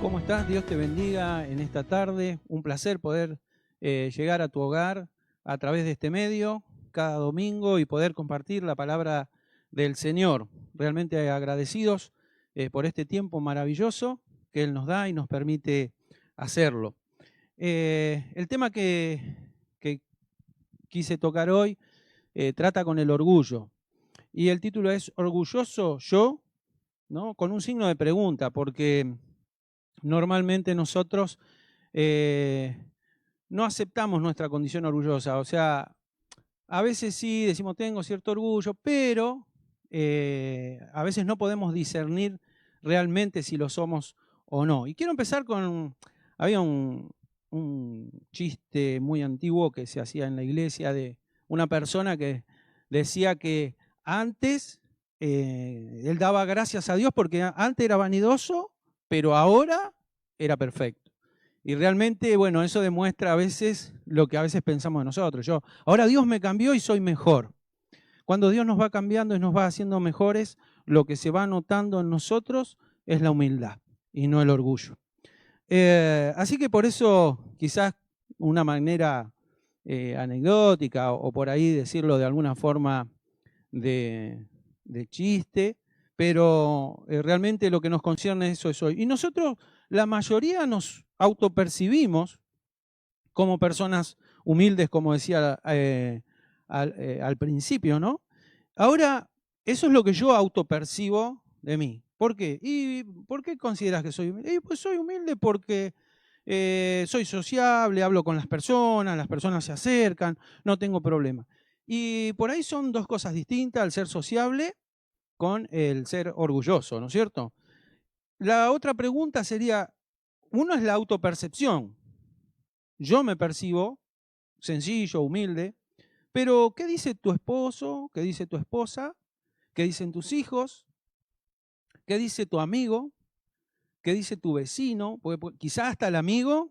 ¿Cómo estás? Dios te bendiga en esta tarde. Un placer poder llegar a tu hogar a través de este medio cada domingo y poder compartir la palabra del Señor. Realmente agradecidos por este tiempo maravilloso que Él nos da y nos permite hacerlo. El tema que quise tocar hoy trata con el orgullo. Y el título es ¿Orgulloso yo? ¿No? Con un signo de pregunta, porque normalmente nosotros no aceptamos nuestra condición orgullosa. O sea, a veces sí decimos tengo cierto orgullo, pero a veces no podemos discernir realmente si lo somos o no. Y quiero empezar con, había un chiste muy antiguo que se hacía en la iglesia de una persona que decía que antes él daba gracias a Dios porque antes era vanidoso, pero ahora era perfecto. Y realmente, bueno, eso demuestra a veces lo que a veces pensamos de nosotros. Ahora Dios me cambió y soy mejor. Cuando Dios nos va cambiando y nos va haciendo mejores, lo que se va notando en nosotros es la humildad y no el orgullo. Así que por eso quizás una manera anecdótica o por ahí decirlo de alguna forma de chiste, pero realmente lo que nos concierne eso es hoy. Y nosotros, la mayoría, nos autopercibimos como personas humildes, como decía al principio, ¿no? Ahora, eso es lo que yo autopercibo de mí. ¿Por qué? ¿Y por qué consideras que soy humilde? Pues soy humilde porque soy sociable, hablo con las personas se acercan, no tengo problema. Y por ahí son dos cosas distintas, el ser sociable con el ser orgulloso, ¿no es cierto? La otra pregunta sería, uno es la autopercepción. Yo me percibo sencillo, humilde, pero ¿qué dice tu esposo? ¿Qué dice tu esposa? ¿Qué dicen tus hijos? ¿Qué dice tu amigo? ¿Qué dice tu vecino? Porque quizás hasta el amigo,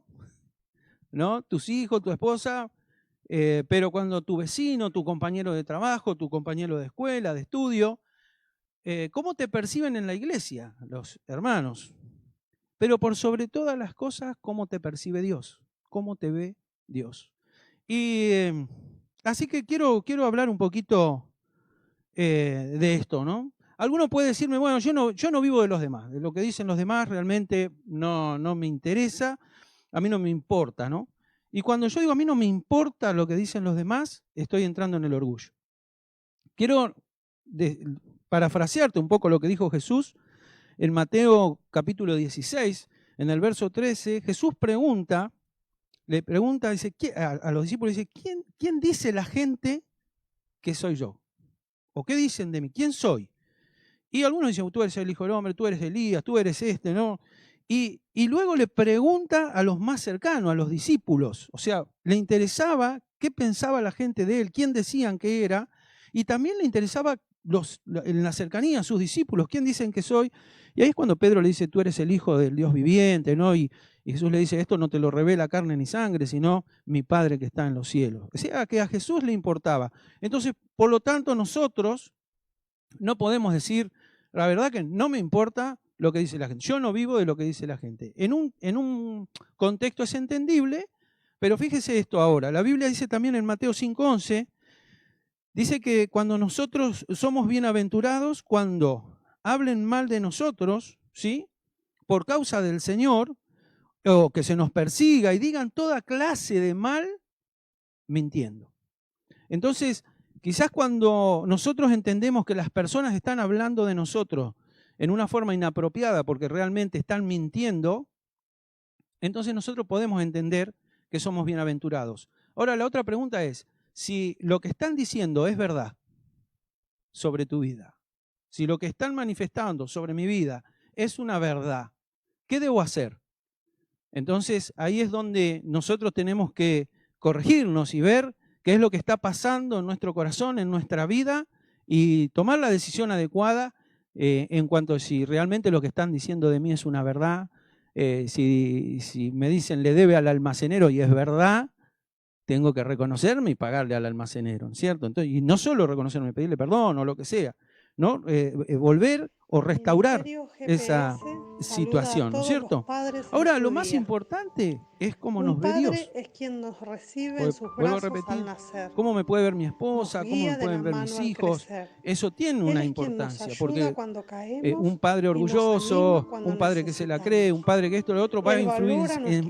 ¿no? Tus hijos, tu esposa, pero cuando tu vecino, tu compañero de trabajo, tu compañero de escuela, de estudio, ¿cómo te perciben en la iglesia los hermanos? Pero por sobre todas las cosas, ¿cómo te percibe Dios? ¿Cómo te ve Dios? Y así que quiero hablar un poquito de esto, ¿no? Alguno puede decirme, bueno, yo no vivo de los demás, de lo que dicen los demás realmente no me interesa, a mí no me importa, ¿no? Y cuando yo digo a mí no me importa lo que dicen los demás, estoy entrando en el orgullo. Quiero parafrasearte un poco lo que dijo Jesús en Mateo capítulo 16, en el verso 13, Jesús le pregunta dice, a los discípulos, dice, ¿quién dice la gente que soy yo? ¿O qué dicen de mí? ¿Quién soy? Y algunos dicen, tú eres el Hijo del Hombre, tú eres Elías, tú eres este, ¿no? Y luego le pregunta a los más cercanos, a los discípulos. O sea, le interesaba qué pensaba la gente de él, quién decían que era, y también le interesaba en la cercanía a sus discípulos, quién dicen que soy. Y ahí es cuando Pedro le dice, tú eres el Hijo del Dios viviente, ¿no? Y Jesús le dice, esto no te lo revela carne ni sangre, sino mi Padre que está en los cielos. O sea, que a Jesús le importaba. Entonces, por lo tanto, nosotros no podemos decir, la verdad que no me importa lo que dice la gente. Yo no vivo de lo que dice la gente. En un contexto es entendible, pero fíjese esto ahora. La Biblia dice también en Mateo 5:11, dice que cuando nosotros somos bienaventurados, cuando hablen mal de nosotros, ¿sí? Por causa del Señor, o que se nos persiga y digan toda clase de mal, mintiendo. Entonces, quizás cuando nosotros entendemos que las personas están hablando de nosotros en una forma inapropiada porque realmente están mintiendo, entonces nosotros podemos entender que somos bienaventurados. Ahora, la otra pregunta es, si lo que están diciendo es verdad sobre tu vida, si lo que están manifestando sobre mi vida es una verdad, ¿qué debo hacer? Entonces, ahí es donde nosotros tenemos que corregirnos y ver qué es lo que está pasando en nuestro corazón, en nuestra vida, y tomar la decisión adecuada en cuanto a si realmente lo que están diciendo de mí es una verdad. Si me dicen le debe al almacenero y es verdad, tengo que reconocerme y pagarle al almacenero, ¿cierto? Entonces, y no solo reconocerme, pedirle perdón o lo que sea, ¿no? Volver o restaurar Ministerio esa, GPS situación, ¿no es cierto? Ahora, lo más importante es cómo nos ve Dios. Es quien nos recibe en sus Vuelvo a brazos repetir, al nacer. cómo me puede ver mi esposa, cómo me pueden ver mis hijos. Eso tiene una importancia, porque un padre orgulloso, un padre que se la cree, un padre que esto, lo otro, va a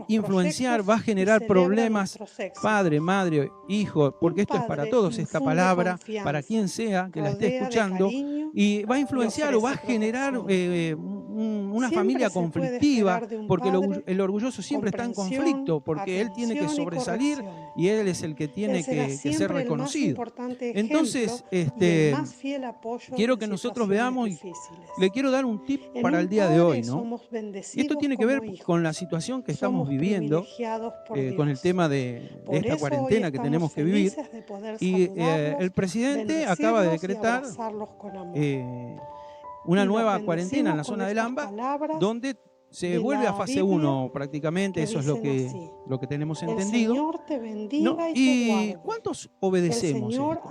influenciar, va a generar problemas, padre, madre, hijo, porque esto es para todos, esta palabra, para quien sea que la esté escuchando, y va a influenciar o va a generar una familia conflictiva, porque el orgulloso siempre está en conflicto, porque él tiene que sobresalir y él es el que tiene que ser reconocido. Entonces, quiero que nosotros veamos, y le quiero dar un tip para el día de hoy, ¿no? Y esto tiene que ver con la situación que estamos viviendo, con el tema de esta cuarentena que tenemos que vivir. Y el presidente acaba de decretar una nueva cuarentena en la zona del AMBA, donde se vuelve a fase 1 prácticamente, eso es lo que tenemos entendido. ¿No? ¿Y cuántos obedecemos esto?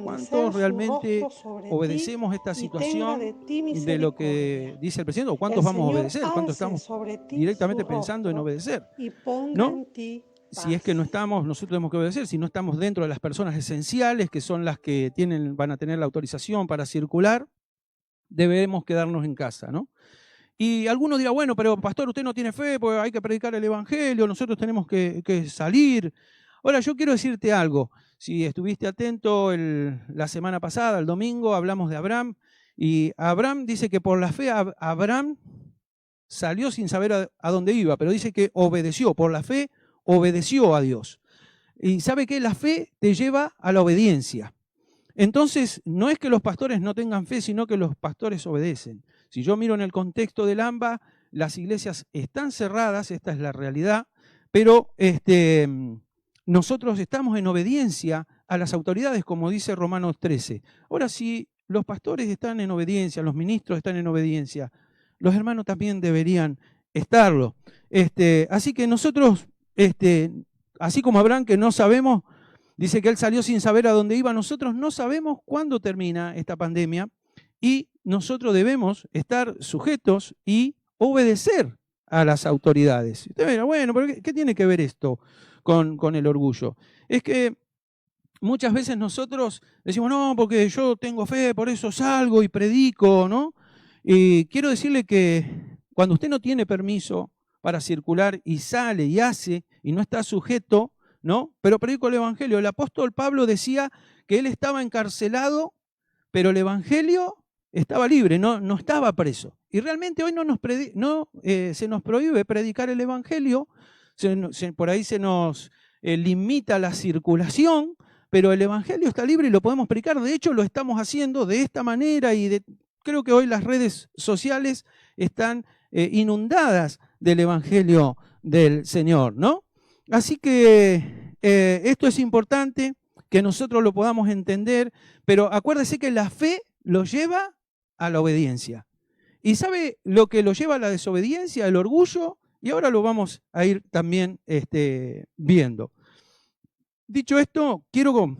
¿Cuántos realmente obedecemos esta situación de lo que dice el presidente? ¿O cuántos vamos a obedecer? ¿Cuántos estamos directamente pensando en obedecer? ¿No? Si es que no estamos, nosotros tenemos que obedecer. Si no estamos dentro de las personas esenciales, que son las que van a tener la autorización para circular, debemos quedarnos en casa, ¿no? Y algunos dirán, bueno, pero pastor, usted no tiene fe, porque hay que predicar el evangelio, nosotros tenemos que salir. Ahora, yo quiero decirte algo. Si estuviste atento la semana pasada, el domingo, hablamos de Abraham, y Abraham dice que por la fe Abraham salió sin saber a dónde iba, pero dice que obedeció, por la fe obedeció a Dios. Y sabe que la fe te lleva a la obediencia. Entonces, no es que los pastores no tengan fe, sino que los pastores obedecen. Si yo miro en el contexto del AMBA, las iglesias están cerradas, esta es la realidad, pero nosotros estamos en obediencia a las autoridades, como dice Romanos 13. Ahora, si los pastores están en obediencia, los ministros están en obediencia, los hermanos también deberían estarlo. Así que nosotros, así como Abraham, que no sabemos, dice que él salió sin saber a dónde iba, nosotros no sabemos cuándo termina esta pandemia y nosotros debemos estar sujetos y obedecer a las autoridades. Usted dirá, bueno, pero ¿qué tiene que ver esto con el orgullo? Es que muchas veces nosotros decimos, no, porque yo tengo fe, por eso salgo y predico, ¿no? Y quiero decirle que cuando usted no tiene permiso para circular y sale y hace y no está sujeto, ¿no? Pero predico el evangelio. El apóstol Pablo decía que él estaba encarcelado, pero el evangelio estaba libre, no estaba preso. Y realmente hoy se nos prohíbe predicar el evangelio, por ahí se nos limita la circulación, pero el evangelio está libre y lo podemos predicar. De hecho, lo estamos haciendo de esta manera y creo que hoy las redes sociales están inundadas del evangelio del Señor, ¿no? Así que esto es importante que nosotros lo podamos entender, pero acuérdese que la fe lo lleva a la obediencia. ¿Y sabe lo que lo lleva a la desobediencia? El orgullo, y ahora lo vamos a ir también viendo. Dicho esto, quiero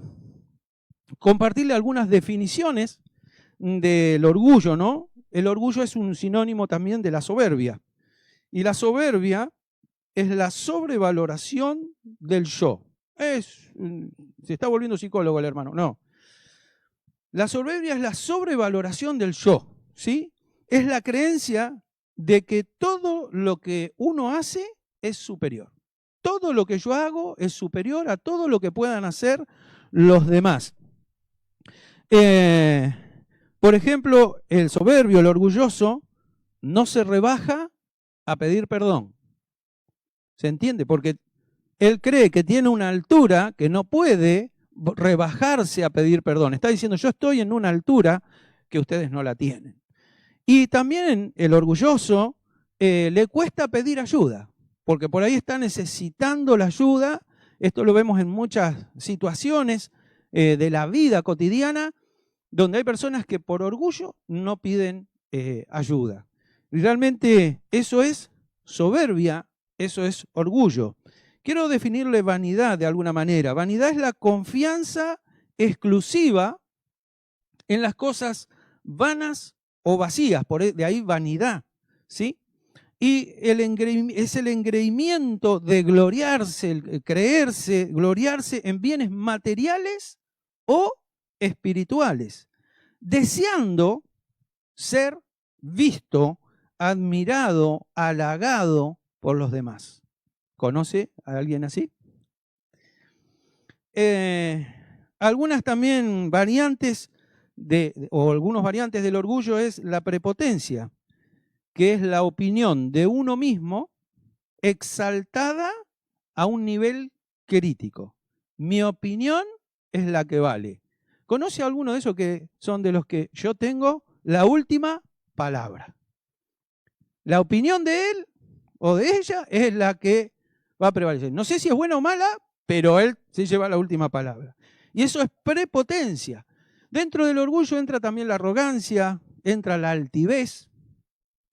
compartirle algunas definiciones del orgullo, ¿no? El orgullo es un sinónimo también de la soberbia. Y la soberbia es la sobrevaloración del yo. Se está volviendo psicólogo el hermano, no. La soberbia es la sobrevaloración del yo, ¿sí? Es la creencia de que todo lo que uno hace es superior. Todo lo que yo hago es superior a todo lo que puedan hacer los demás. Por ejemplo, el soberbio, el orgulloso, no se rebaja a pedir perdón. ¿Se entiende? Porque él cree que tiene una altura que no puede rebajarse a pedir perdón. Está diciendo, yo estoy en una altura que ustedes no la tienen. Y también el orgulloso le cuesta pedir ayuda, porque por ahí está necesitando la ayuda. Esto lo vemos en muchas situaciones de la vida cotidiana, donde hay personas que por orgullo no piden ayuda. Y realmente eso es soberbia, eso es orgullo. Quiero definirle vanidad de alguna manera. Vanidad es la confianza exclusiva en las cosas vanas o vacías, de ahí vanidad, ¿sí? Y es el engreimiento de gloriarse, el creerse, gloriarse en bienes materiales o espirituales, deseando ser visto, admirado, halagado por los demás. ¿Conoce a alguien así? Algunas también variantes o algunos variantes del orgullo es la prepotencia, que es la opinión de uno mismo exaltada a un nivel crítico. Mi opinión es la que vale. ¿Conoce a alguno de esos que son de los que yo tengo la última palabra? La opinión de él o de ella es la que va a prevalecer. No sé si es buena o mala, pero él se lleva la última palabra. Y eso es prepotencia. Dentro del orgullo entra también la arrogancia, entra la altivez,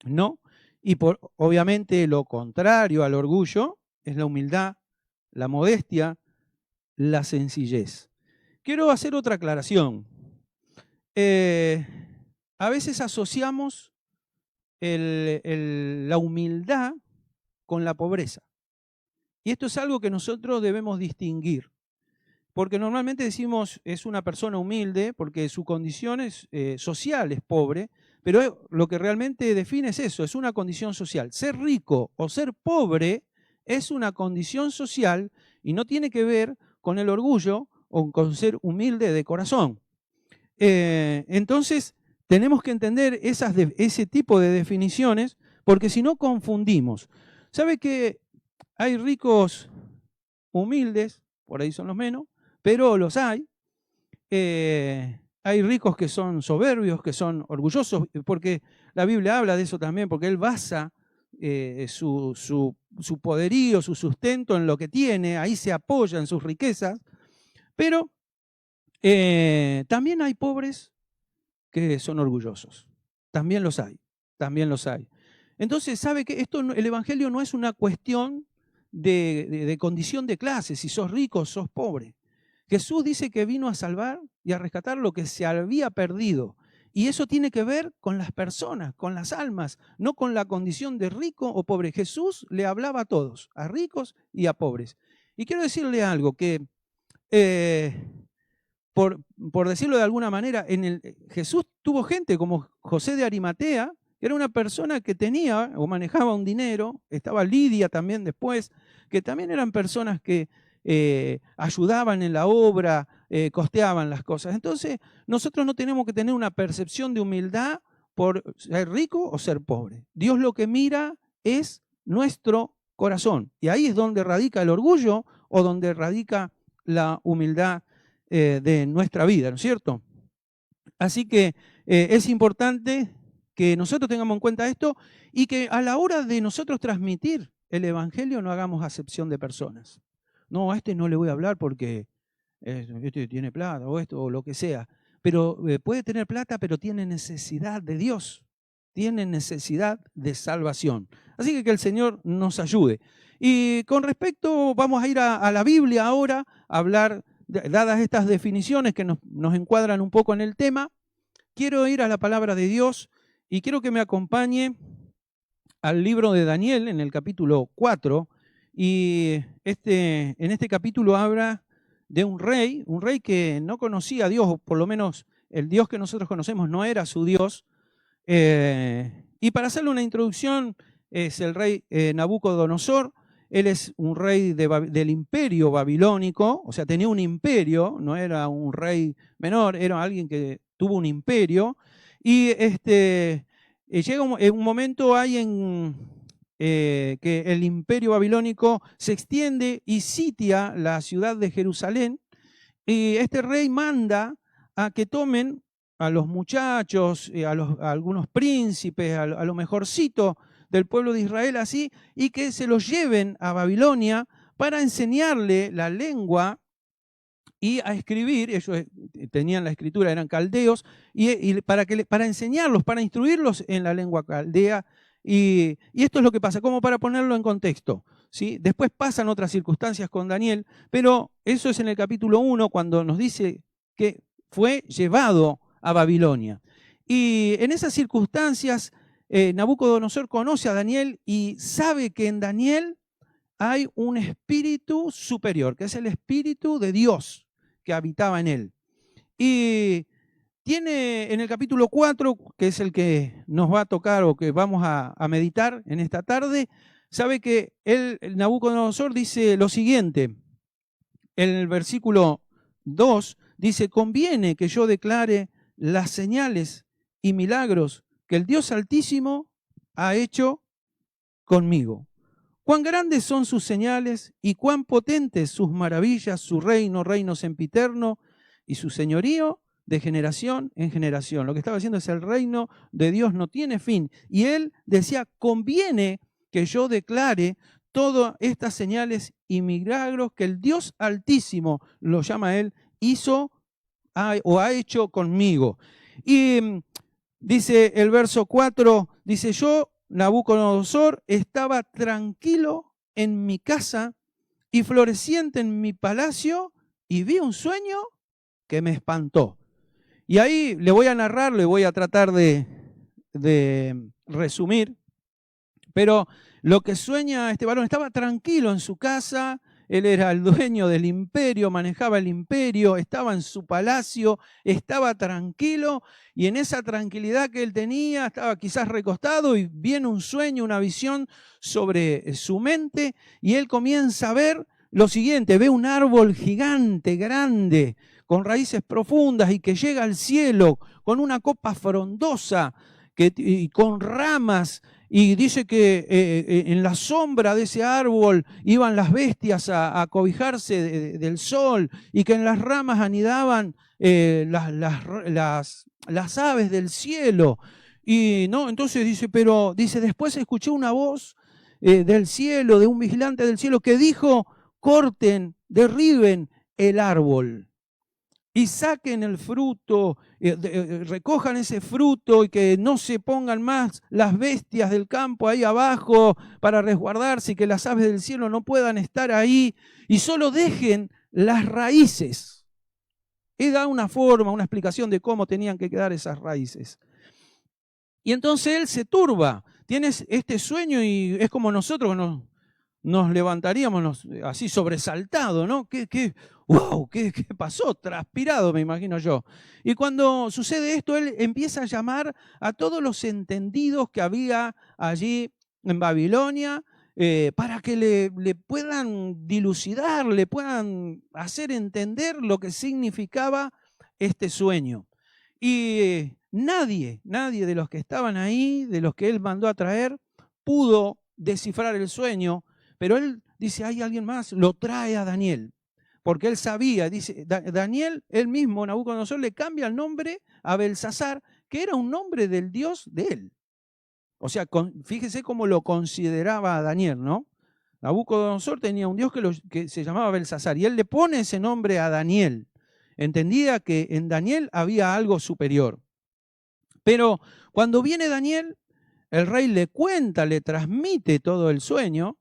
¿no? Y obviamente lo contrario al orgullo es la humildad, la modestia, la sencillez. Quiero hacer otra aclaración. A veces asociamos la humildad con la pobreza. Y esto es algo que nosotros debemos distinguir. Porque normalmente decimos es una persona humilde porque su condición social es pobre, pero lo que realmente define es eso, es una condición social. Ser rico o ser pobre es una condición social y no tiene que ver con el orgullo o con ser humilde de corazón. Entonces, tenemos que entender ese tipo de definiciones porque si no confundimos. ¿Sabe que hay ricos humildes, por ahí son los menos, pero los hay? Hay ricos que son soberbios, que son orgullosos, porque la Biblia habla de eso también, porque él basa su poderío, su sustento en lo que tiene, ahí se apoya en sus riquezas, pero también hay pobres que son orgullosos, también los hay, también los hay. Entonces, ¿sabe que el Evangelio no es una cuestión de condición de clase, si sos rico o sos pobre? Jesús dice que vino a salvar y a rescatar lo que se había perdido. Y eso tiene que ver con las personas, con las almas, no con la condición de rico o pobre. Jesús le hablaba a todos, a ricos y a pobres. Y quiero decirle algo, que por decirlo de alguna manera, Jesús tuvo gente como José de Arimatea, que era una persona que tenía o manejaba un dinero, estaba Lidia también después, que también eran personas que ayudaban en la obra, costeaban las cosas. Entonces, nosotros no tenemos que tener una percepción de humildad por ser rico o ser pobre. Dios lo que mira es nuestro corazón. Y ahí es donde radica el orgullo o donde radica la humildad de nuestra vida, ¿no es cierto? Así que es importante que nosotros tengamos en cuenta esto y que a la hora de nosotros transmitir el Evangelio no hagamos acepción de personas. No, a este no le voy a hablar porque este tiene plata o esto o lo que sea. Pero puede tener plata, pero tiene necesidad de Dios. Tiene necesidad de salvación. Así que el Señor nos ayude. Y con respecto, vamos a ir a la Biblia ahora, a hablar, dadas estas definiciones que nos encuadran un poco en el tema, quiero ir a la palabra de Dios y quiero que me acompañe al libro de Daniel en el capítulo 4. Y en este capítulo habla de un rey que no conocía a Dios, o por lo menos el Dios que nosotros conocemos no era su Dios. Y para hacerle una introducción, es el rey Nabucodonosor. Él es un rey del imperio babilónico, o sea, tenía un imperio, no era un rey menor, era alguien que tuvo un imperio. Y llega un momento ahí que el imperio babilónico se extiende y sitia la ciudad de Jerusalén. Y este rey manda a que tomen a los muchachos, a algunos príncipes, a lo mejorcito del pueblo de Israel así, y que se los lleven a Babilonia para enseñarle la lengua y a escribir. Ellos tenían la escritura, eran caldeos, y para enseñarlos, para instruirlos en la lengua caldea. Y esto es lo que pasa, como para ponerlo en contexto, ¿sí? Después pasan otras circunstancias con Daniel, pero eso es en el capítulo 1, cuando nos dice que fue llevado a Babilonia. Y en esas circunstancias Nabucodonosor conoce a Daniel y sabe que en Daniel hay un espíritu superior, que es el espíritu de Dios que habitaba en él. Y tiene en el capítulo 4, que es el que nos va a tocar o que vamos a meditar en esta tarde, sabe que el Nabucodonosor dice lo siguiente. En el versículo 2 dice: conviene que yo declare las señales y milagros que el Dios Altísimo ha hecho conmigo. Cuán grandes son sus señales y cuán potentes sus maravillas, su reino sempiterno, y su señorío de generación en generación. Lo que estaba diciendo es: el reino de Dios no tiene fin. Y él decía: conviene que yo declare todas estas señales y milagros que el Dios Altísimo, lo llama él, hizo o ha hecho conmigo. Y dice el verso 4, dice: yo, Nabucodonosor, estaba tranquilo en mi casa y floreciente en mi palacio, y vi un sueño que me espantó. Y ahí le voy a narrar, le voy a tratar de resumir, pero lo que sueña este varón: estaba tranquilo en su casa, él era el dueño del imperio, manejaba el imperio, estaba en su palacio, estaba tranquilo, y en esa tranquilidad que él tenía, estaba quizás recostado y viene un sueño, una visión sobre su mente, y él comienza a ver lo siguiente: ve un árbol gigante, grande, con raíces profundas y que llega al cielo, con una copa frondosa y con ramas. Y dice que en la sombra de ese árbol iban las bestias a cobijarse del sol, y que en las ramas anidaban las aves del cielo. Y no, entonces dice, pero dice: después escuché una voz del cielo, de un vigilante del cielo, que dijo: corten, derriben el árbol y saquen el fruto, recojan ese fruto, y que no se pongan más las bestias del campo ahí abajo para resguardarse, y que las aves del cielo no puedan estar ahí, y solo dejen las raíces. Y da una forma, una explicación de cómo tenían que quedar esas raíces. Y entonces él se turba, tiene este sueño, y es como nosotros nos levantaríamos así sobresaltado, ¿no? ¡Wow! ¿Qué pasó? Transpirado, me imagino yo. Y cuando sucede esto, él empieza a llamar a todos los entendidos que había allí en Babilonia, para que le puedan dilucidar, le puedan hacer entender lo que significaba este sueño. Y nadie de los que estaban ahí, de los que él mandó a traer, pudo descifrar el sueño. Pero él dice: hay alguien más, lo trae a Daniel, porque él sabía, dice Daniel, él mismo, Nabucodonosor, le cambia el nombre a Belsasar, que era un nombre del Dios de él. O sea, fíjese cómo lo consideraba a Daniel, ¿no? Nabucodonosor tenía un Dios que se llamaba Belsasar, y él le pone ese nombre a Daniel. Entendía que en Daniel había algo superior. Pero cuando viene Daniel, el rey le cuenta, le transmite todo el sueño,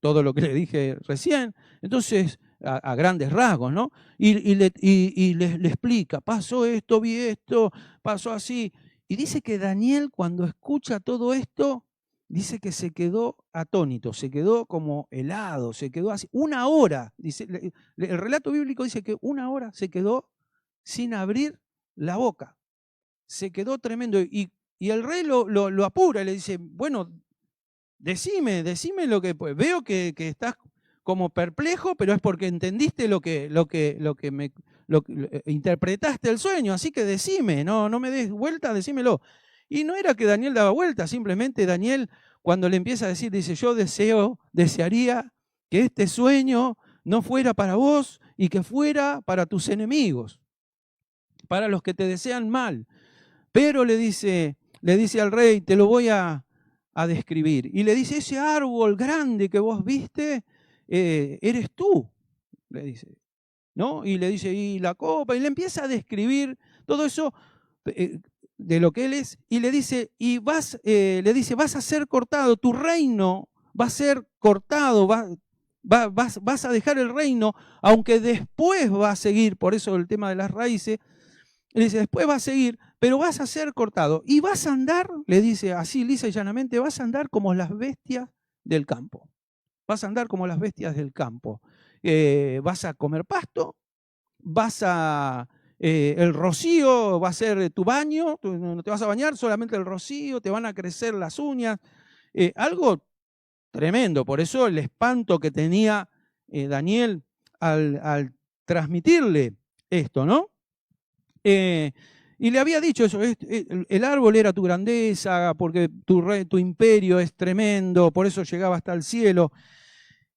todo lo que le dije recién, entonces a grandes rasgos, ¿no? Y le explica: pasó esto, vi esto, pasó así. Y dice que Daniel, cuando escucha todo esto, dice que se quedó atónito, se quedó como helado, se quedó así. Una hora, dice, el relato bíblico dice que una hora se quedó sin abrir la boca. Se quedó tremendo. Y el rey lo apura y le dice: bueno, decime lo que... Pues, veo que estás como perplejo, pero es porque entendiste lo que interpretaste el sueño, así que decime, no me des vuelta, decímelo. Y no era que Daniel daba vuelta, simplemente Daniel, cuando le empieza a decir, dice: yo desearía que este sueño no fuera para vos y que fuera para tus enemigos, para los que te desean mal. Pero le dice al rey: te lo voy a describir. Y le dice: ese árbol grande que vos viste, eres tú, le dice, ¿no? Y le dice: y la copa, y le empieza a describir todo eso de lo que él es, y le dice: y vas a ser cortado, tu reino va a ser cortado, vas a dejar el reino, aunque después va a seguir, por eso el tema de las raíces. Le dice, después vas a seguir, pero vas a ser cortado. Y vas a andar, le dice así lisa y llanamente, vas a andar como las bestias del campo. Vas a andar como las bestias del campo. Vas a comer pasto, el rocío va a ser tu baño, tú no te vas a bañar, solamente el rocío, te van a crecer las uñas. Algo tremendo, por eso el espanto que tenía Daniel al transmitirle esto, ¿no? Y le había dicho eso, el árbol era tu grandeza, porque tu imperio es tremendo, por eso llegaba hasta el cielo.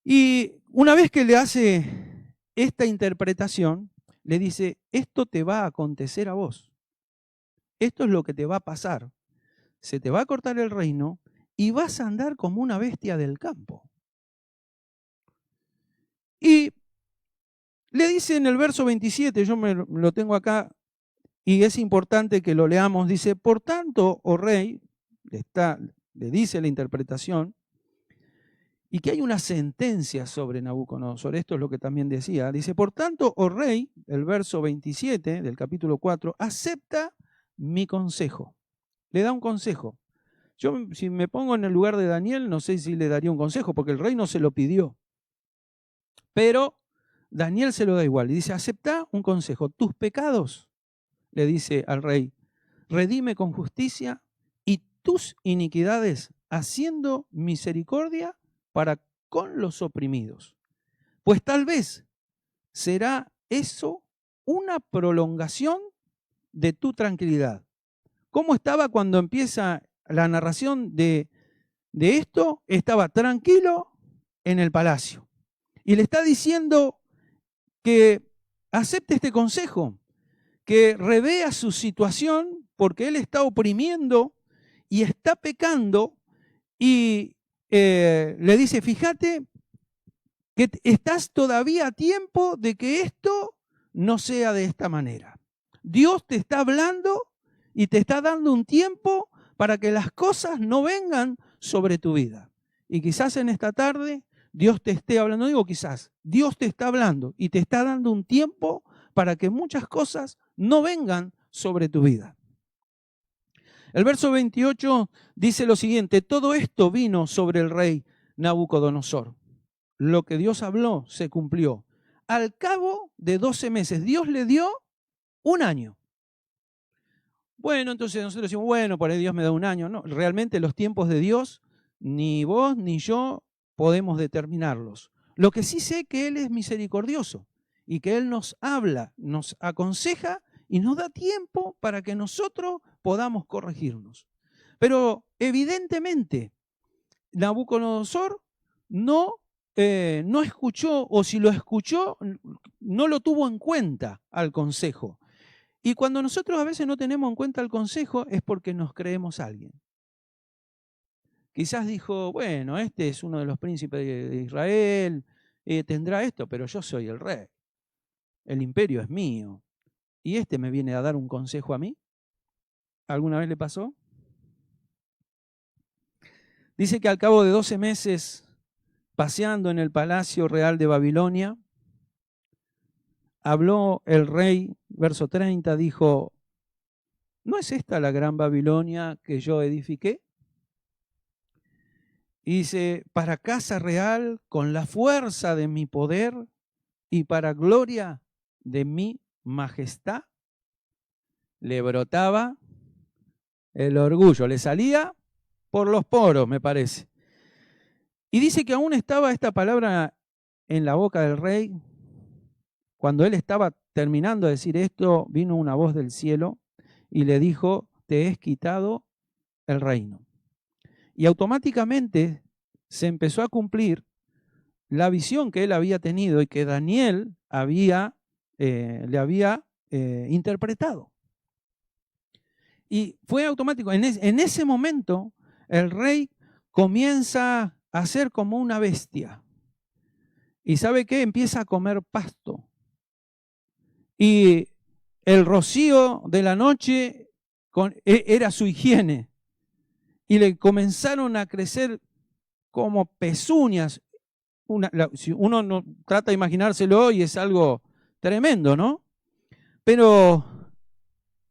Y una vez que le hace esta interpretación, le dice, esto te va a acontecer a vos. Esto es lo que te va a pasar. Se te va a cortar el reino y vas a andar como una bestia del campo. Y le dice en el verso 27, yo lo tengo acá, y es importante que lo leamos, dice, por tanto, oh rey, le dice la interpretación, y que hay una sentencia sobre Nabucodonosor, esto es lo que también decía, dice, por tanto, oh rey, el verso 27 del capítulo 4, acepta mi consejo, le da un consejo. Yo, si me pongo en el lugar de Daniel, no sé si le daría un consejo, porque el rey no se lo pidió, pero Daniel se lo da igual, y dice, acepta un consejo, tus pecados, le dice al rey, redime con justicia y tus iniquidades haciendo misericordia para con los oprimidos. Pues tal vez será eso una prolongación de tu tranquilidad. ¿Cómo estaba cuando empieza la narración de esto? Estaba tranquilo en el palacio. Y le está diciendo que acepte este consejo, que revea su situación porque él está oprimiendo y está pecando y le dice, fíjate que estás todavía a tiempo de que esto no sea de esta manera. Dios te está hablando y te está dando un tiempo para que las cosas no vengan sobre tu vida. Y quizás en esta tarde Dios te esté hablando, no digo quizás, Dios te está hablando y te está dando un tiempo para que muchas cosas no vengan sobre tu vida. El verso 28 dice lo siguiente, todo esto vino sobre el rey Nabucodonosor. Lo que Dios habló se cumplió. Al cabo de 12 meses, Dios le dio un año. Bueno, entonces nosotros decimos, bueno, por ahí Dios me da un año. No, realmente los tiempos de Dios, ni vos ni yo podemos determinarlos. Lo que sí sé que Él es misericordioso y que Él nos habla, nos aconseja y nos da tiempo para que nosotros podamos corregirnos. Pero evidentemente Nabucodonosor no escuchó, o si lo escuchó, no lo tuvo en cuenta al consejo. Y cuando nosotros a veces no tenemos en cuenta el consejo es porque nos creemos a alguien. Quizás dijo, bueno, este es uno de los príncipes de Israel, tendrá esto, pero yo soy el rey. El imperio es mío. ¿Y este me viene a dar un consejo a mí? ¿Alguna vez le pasó? Dice que al cabo de 12 meses, paseando en el palacio real de Babilonia, habló el rey, verso 30, dijo, ¿no es esta la gran Babilonia que yo edifiqué? Y dice, para casa real, con la fuerza de mi poder y para gloria de mi majestad, le brotaba el orgullo, le salía por los poros, me parece. Y dice que aún estaba esta palabra en la boca del rey. Cuando él estaba terminando de decir esto, vino una voz del cielo y le dijo, te es quitado el reino. Y automáticamente se empezó a cumplir la visión que él había tenido y que Daniel le había interpretado. Y fue automático. En ese momento, el rey comienza a ser como una bestia. ¿Y sabe qué? Empieza a comer pasto. Y el rocío de la noche era su higiene. Y le comenzaron a crecer como pezuñas. Si uno no trata de imaginárselo y es algo tremendo, ¿no? Pero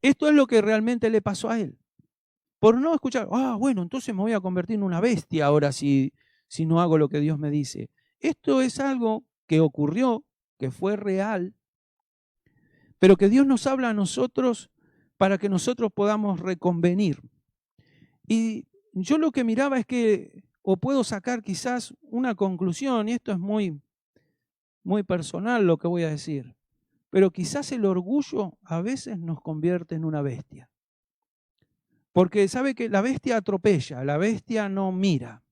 Esto es lo que realmente le pasó a él. Por no escuchar, bueno, entonces me voy a convertir en una bestia ahora si no hago lo que Dios me dice. Esto es algo que ocurrió, que fue real, pero que Dios nos habla a nosotros para que nosotros podamos reconvenir. Y yo lo que miraba es que, o puedo sacar quizás una conclusión, y esto es muy, muy personal lo que voy a decir, pero quizás el orgullo a veces nos convierte en una bestia. Porque sabe que la bestia atropella, la bestia no mira,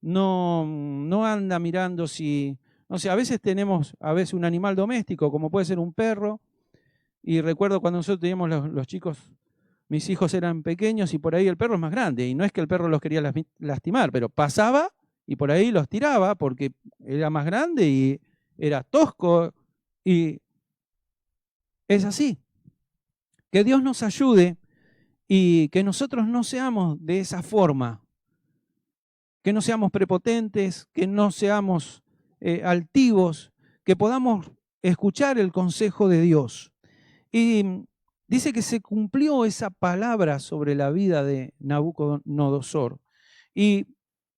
no anda mirando si, no sé, a veces tenemos un animal doméstico, como puede ser un perro, y recuerdo cuando nosotros teníamos los chicos, mis hijos eran pequeños y por ahí el perro es más grande, y no es que el perro los quería lastimar, pero pasaba y por ahí los tiraba porque era más grande y era tosco, y es así. Que Dios nos ayude y que nosotros no seamos de esa forma, que no seamos prepotentes, que no seamos altivos, que podamos escuchar el consejo de Dios. Y dice que se cumplió esa palabra sobre la vida de Nabucodonosor. Y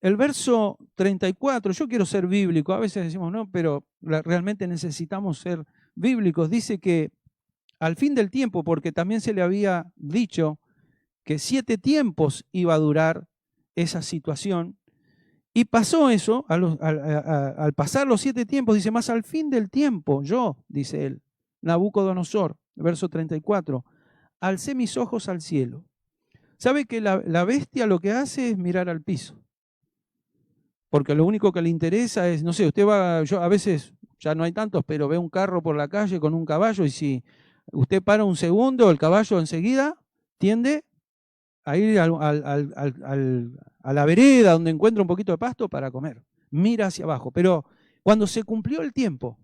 el verso 34, yo quiero ser bíblico, a veces decimos no, pero realmente necesitamos ser bíblicos. Dice que al fin del tiempo, porque también se le había dicho que 7 tiempos iba a durar esa situación, y pasó eso, al pasar los 7 tiempos, dice, más al fin del tiempo, yo, dice él, Nabucodonosor, verso 34, alcé mis ojos al cielo. ¿Sabe que la bestia lo que hace es mirar al piso? Porque lo único que le interesa es, no sé, usted va, yo a veces, ya no hay tantos, pero ve un carro por la calle con un caballo y si usted para un segundo, el caballo enseguida tiende a ir a la vereda donde encuentra un poquito de pasto para comer. Mira hacia abajo. Pero cuando se cumplió el tiempo,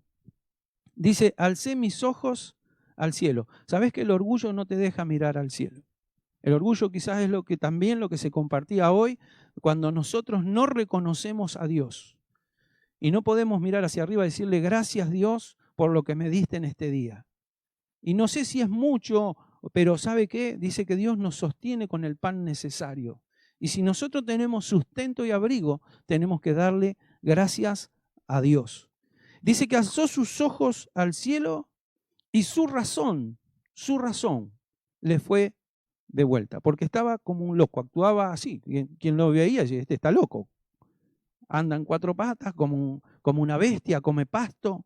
dice, alcé mis ojos al cielo. ¿Sabes que el orgullo no te deja mirar al cielo? El orgullo quizás es también lo que se compartía hoy, cuando nosotros no reconocemos a Dios. Y no podemos mirar hacia arriba y decirle, gracias Dios por lo que me diste en este día. Y no sé si es mucho, pero ¿sabe qué? Dice que Dios nos sostiene con el pan necesario. Y si nosotros tenemos sustento y abrigo, tenemos que darle gracias a Dios. Dice que alzó sus ojos al cielo y su razón le fue de vuelta, porque estaba como un loco, actuaba así. Quien lo veía, este está loco. Anda en 4 patas, como una bestia, come pasto.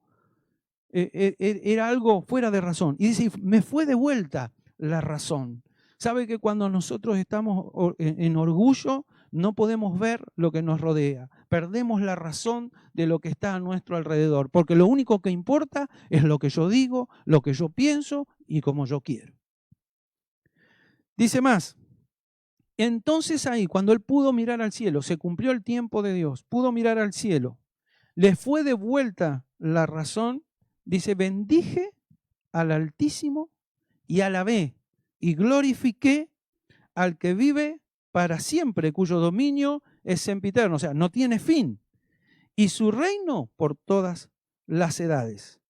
Era algo fuera de razón. Y dice, me fue de vuelta la razón. ¿Sabe que cuando nosotros estamos en orgullo, no podemos ver lo que nos rodea? Perdemos la razón de lo que está a nuestro alrededor, porque lo único que importa es lo que yo digo, lo que yo pienso y como yo quiero. Dice más, entonces ahí, cuando él pudo mirar al cielo, se cumplió el tiempo de Dios, pudo mirar al cielo, le fue de vuelta la razón. Dice, bendije al Altísimo y alabé y glorifiqué al que vive para siempre, cuyo dominio es sempiterno, o sea, no tiene fin, y su reino por todas las edades.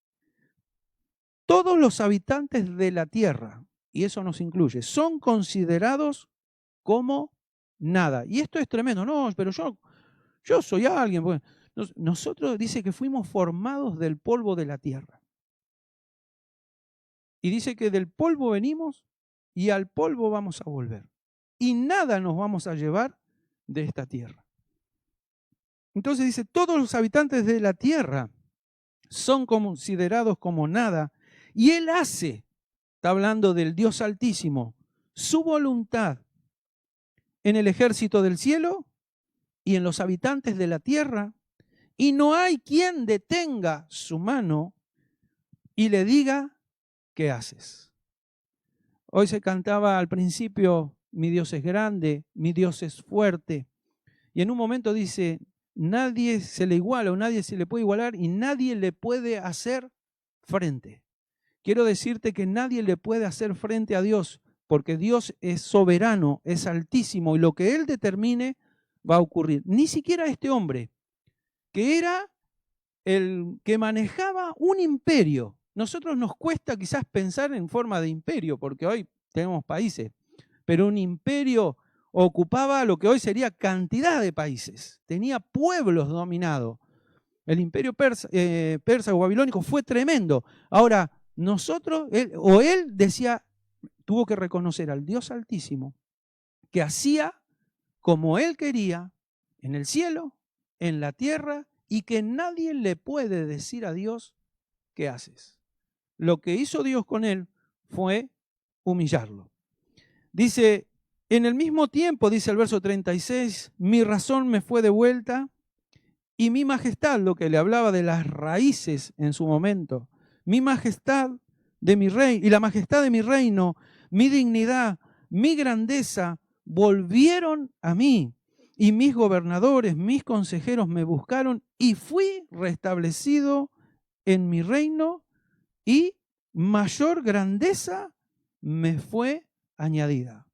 Todos los habitantes de la tierra, y eso nos incluye, son considerados como nada. Y esto es tremendo, no, pero yo soy alguien. Bueno, nosotros dice que fuimos formados del polvo de la tierra. Y dice que del polvo venimos y al polvo vamos a volver. Y nada nos vamos a llevar de esta tierra. Entonces dice, todos los habitantes de la tierra son considerados como nada. Y Él hace, está hablando del Dios Altísimo, su voluntad en el ejército del cielo y en los habitantes de la tierra. Y no hay quien detenga su mano y le diga, ¿qué haces? Hoy se cantaba al principio, mi Dios es grande, mi Dios es fuerte. Y en un momento dice, nadie se le iguala o nadie se le puede igualar y nadie le puede hacer frente. Quiero decirte que nadie le puede hacer frente a Dios, porque Dios es soberano, es altísimo y lo que Él determine va a ocurrir. Ni siquiera este hombre, que era el que manejaba un imperio. Nosotros nos cuesta quizás pensar en forma de imperio, porque hoy tenemos países, pero un imperio ocupaba lo que hoy sería cantidad de países, tenía pueblos dominados. El imperio persa o babilónico fue tremendo. Ahora, él decía, tuvo que reconocer al Dios Altísimo, que hacía como él quería, en el cielo, en la tierra, y que nadie le puede decir a Dios qué haces. Lo que hizo Dios con él fue humillarlo. Dice, en el mismo tiempo, dice el verso 36, mi razón me fue devuelta y mi majestad, lo que le hablaba de las raíces en su momento, mi majestad de mi rey y la majestad de mi reino, mi dignidad, mi grandeza, volvieron a mí. Y mis gobernadores, mis consejeros me buscaron y fui restablecido en mi reino y mayor grandeza me fue añadida.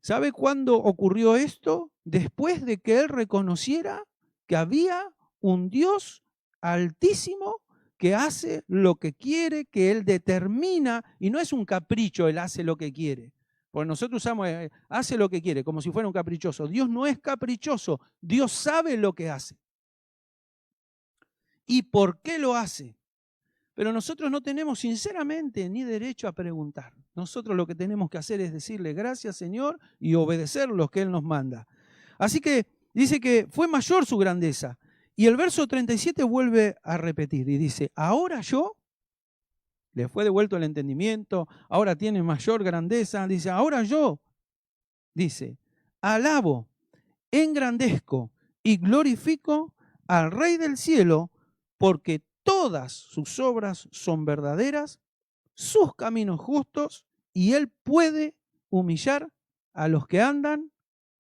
¿Sabe cuándo ocurrió esto? Después de que él reconociera que había un Dios altísimo que hace lo que quiere, que él determina, y no es un capricho, él hace lo que quiere. Porque nosotros usamos, hace lo que quiere, como si fuera un caprichoso. Dios no es caprichoso, Dios sabe lo que hace. ¿Y por qué lo hace? Pero nosotros no tenemos sinceramente ni derecho a preguntar. Nosotros lo que tenemos que hacer es decirle gracias, Señor, y obedecer lo que Él nos manda. Así que dice que fue mayor su grandeza. Y el verso 37 vuelve a repetir y dice, ahora yo, le fue devuelto el entendimiento, ahora tiene mayor grandeza, dice, ahora yo, dice, alabo, engrandezco y glorifico al Rey del cielo, porque todas sus obras son verdaderas, sus caminos justos, y Él puede humillar a los que andan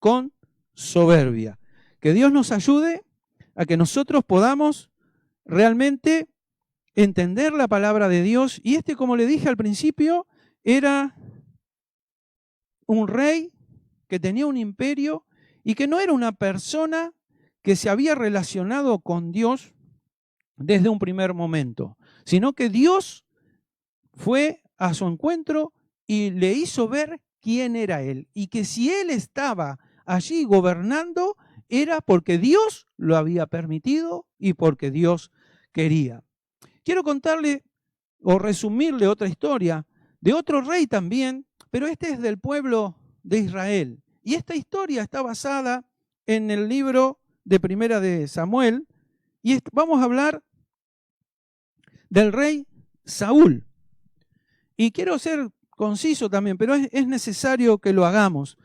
con soberbia. Que Dios nos ayude a que nosotros podamos realmente entender la palabra de Dios. Y como le dije al principio, era un rey que tenía un imperio y que no era una persona que se había relacionado con Dios desde un primer momento, sino que Dios fue a su encuentro y le hizo ver quién era él, y que si él estaba allí gobernando era porque Dios lo había permitido y porque Dios quería. Quiero contarle o resumirle otra historia de otro rey también, pero este es del pueblo de Israel. Y esta historia está basada en el libro de Primera de Samuel, y vamos a hablar del rey Saúl. Y quiero ser conciso también, pero es necesario que lo hagamos.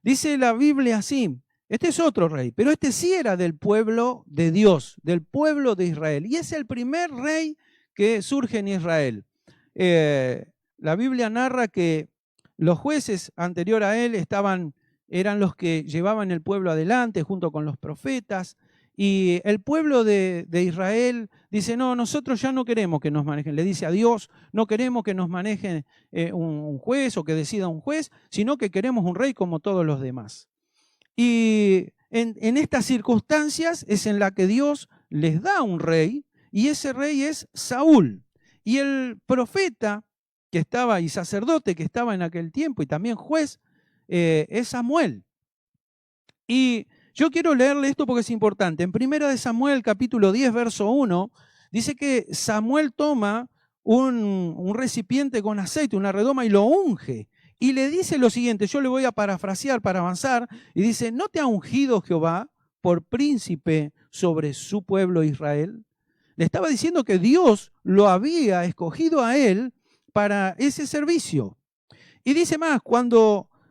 Dice la Biblia así, este es otro rey, pero este sí era del pueblo de Dios, del pueblo de Israel. Y es el primer rey que surge en Israel. La Biblia narra que los jueces anterior a él eran los que llevaban el pueblo adelante junto con los profetas. Y el pueblo de Israel dice, no, nosotros ya no queremos que nos manejen. Le dice a Dios, no queremos que nos maneje un juez o que decida un juez, sino que queremos un rey como todos los demás. Y en estas circunstancias es en la que Dios les da un rey, y ese rey es Saúl. Y el profeta que estaba, y sacerdote que estaba en aquel tiempo, y también juez, es Samuel. Y yo quiero leerle esto porque es importante. En 1 Samuel, capítulo 10, verso 1, dice que Samuel toma un recipiente con aceite, una redoma, y lo unge. Y le dice lo siguiente, yo le voy a parafrasear para avanzar, y dice, ¿no te ha ungido Jehová por príncipe sobre su pueblo Israel? Le estaba diciendo que Dios lo había escogido a él para ese servicio. Y dice más,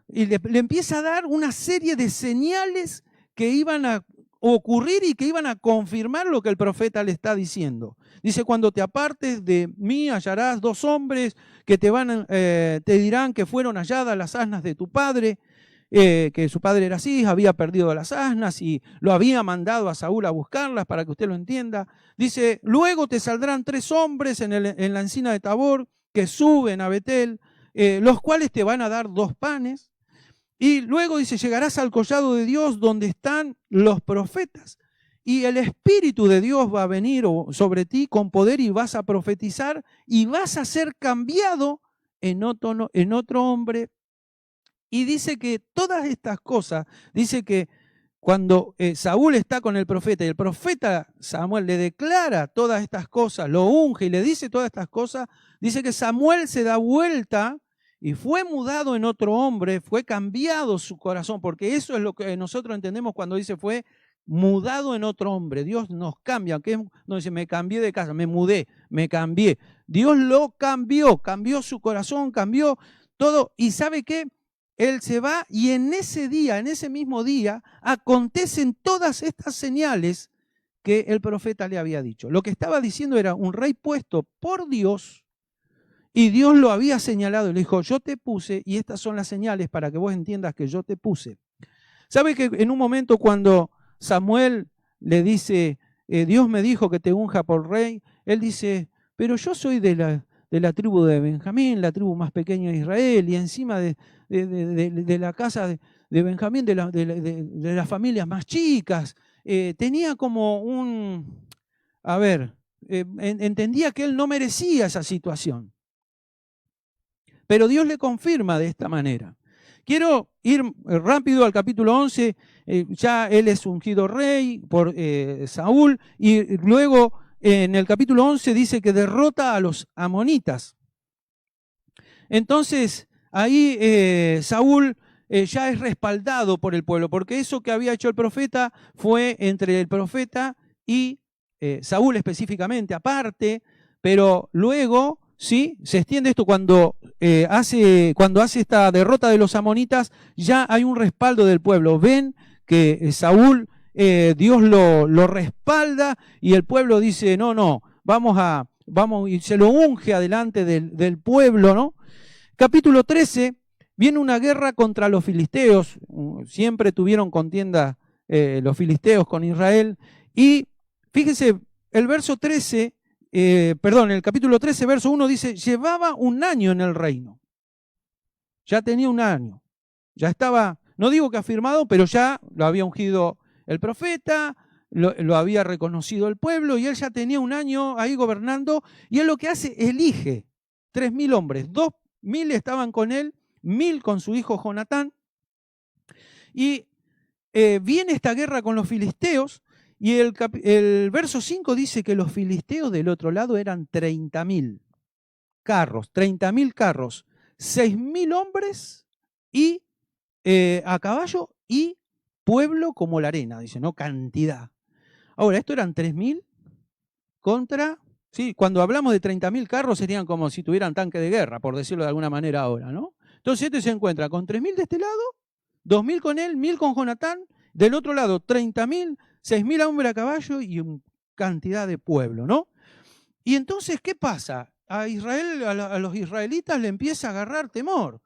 y le empieza a dar una serie de señales que iban a ocurrir y que iban a confirmar lo que el profeta le está diciendo. Dice, cuando te apartes de mí hallarás dos hombres que te dirán que fueron halladas las asnas de tu padre, que su padre era así, había perdido las asnas y lo había mandado a Saúl a buscarlas, para que usted lo entienda. Dice, luego te saldrán tres hombres en la encina de Tabor que suben a Betel, los cuales te van a dar 2 panes. Y luego dice, llegarás al collado de Dios donde están los profetas, y el Espíritu de Dios va a venir sobre ti con poder y vas a profetizar y vas a ser cambiado en otro hombre Y dice que todas estas cosas, dice que cuando Saúl está con el profeta y el profeta Samuel le declara todas estas cosas, lo unge y le dice todas estas cosas, dice que Samuel se da vuelta y fue mudado en otro hombre, fue cambiado su corazón, porque eso es lo que nosotros entendemos cuando dice fue mudado en otro hombre. Dios nos cambia, aunque no dice me cambié de casa, me mudé, me cambié. Dios lo cambió, cambió su corazón, cambió todo. ¿Y sabe qué? Él se va y en ese día, en ese mismo día, acontecen todas estas señales que el profeta le había dicho. Lo que estaba diciendo era un rey puesto por Dios y Dios lo había señalado y le dijo, yo te puse y estas son las señales para que vos entiendas que yo te puse. ¿Sabe que en un momento cuando Samuel le dice, Dios me dijo que te unja por rey, él dice, pero yo soy de la tribu de Benjamín, la tribu más pequeña de Israel, y encima de la casa de Benjamín, de las familias más chicas. Tenía como entendía que él no merecía esa situación. Pero Dios le confirma de esta manera. Quiero ir rápido al capítulo 11, ya él es ungido rey por Saúl, y luego en el capítulo 11 dice que derrota a los amonitas. Entonces, ahí Saúl ya es respaldado por el pueblo, porque eso que había hecho el profeta fue entre el profeta y Saúl específicamente, aparte, pero luego, ¿sí? Se extiende esto cuando hace esta derrota de los amonitas, ya hay un respaldo del pueblo. Ven que Saúl, Dios lo respalda y el pueblo dice, no, vamos, y se lo unge adelante del pueblo, ¿no? Capítulo 13, viene una guerra contra los filisteos, siempre tuvieron contienda los filisteos con Israel, y fíjense, el capítulo 13, verso 1 dice, llevaba un año en el reino, ya tenía un año, ya estaba, no digo que afirmado, pero ya lo había ungido el profeta, lo había reconocido el pueblo, y él ya tenía un año ahí gobernando, y él lo que hace, elige 3.000 hombres, 2.000 estaban con él, 1.000 con su hijo Jonatán. Y viene esta guerra con los filisteos y el verso 5 dice que los filisteos del otro lado eran 30.000 carros, 6.000 hombres y a caballo y pueblo como la arena, dice, ¿no? Cantidad. Ahora, esto eran 3.000 contra... Sí, cuando hablamos de 30.000 carros serían como si tuvieran tanque de guerra, por decirlo de alguna manera ahora, ¿no? Entonces este se encuentra con 3.000 de este lado, 2.000 con él, 1.000 con Jonatán, del otro lado 30.000, 6.000 hombres a caballo y una cantidad de pueblo, ¿no? Y entonces, ¿qué pasa? A los israelitas le empieza a agarrar temor.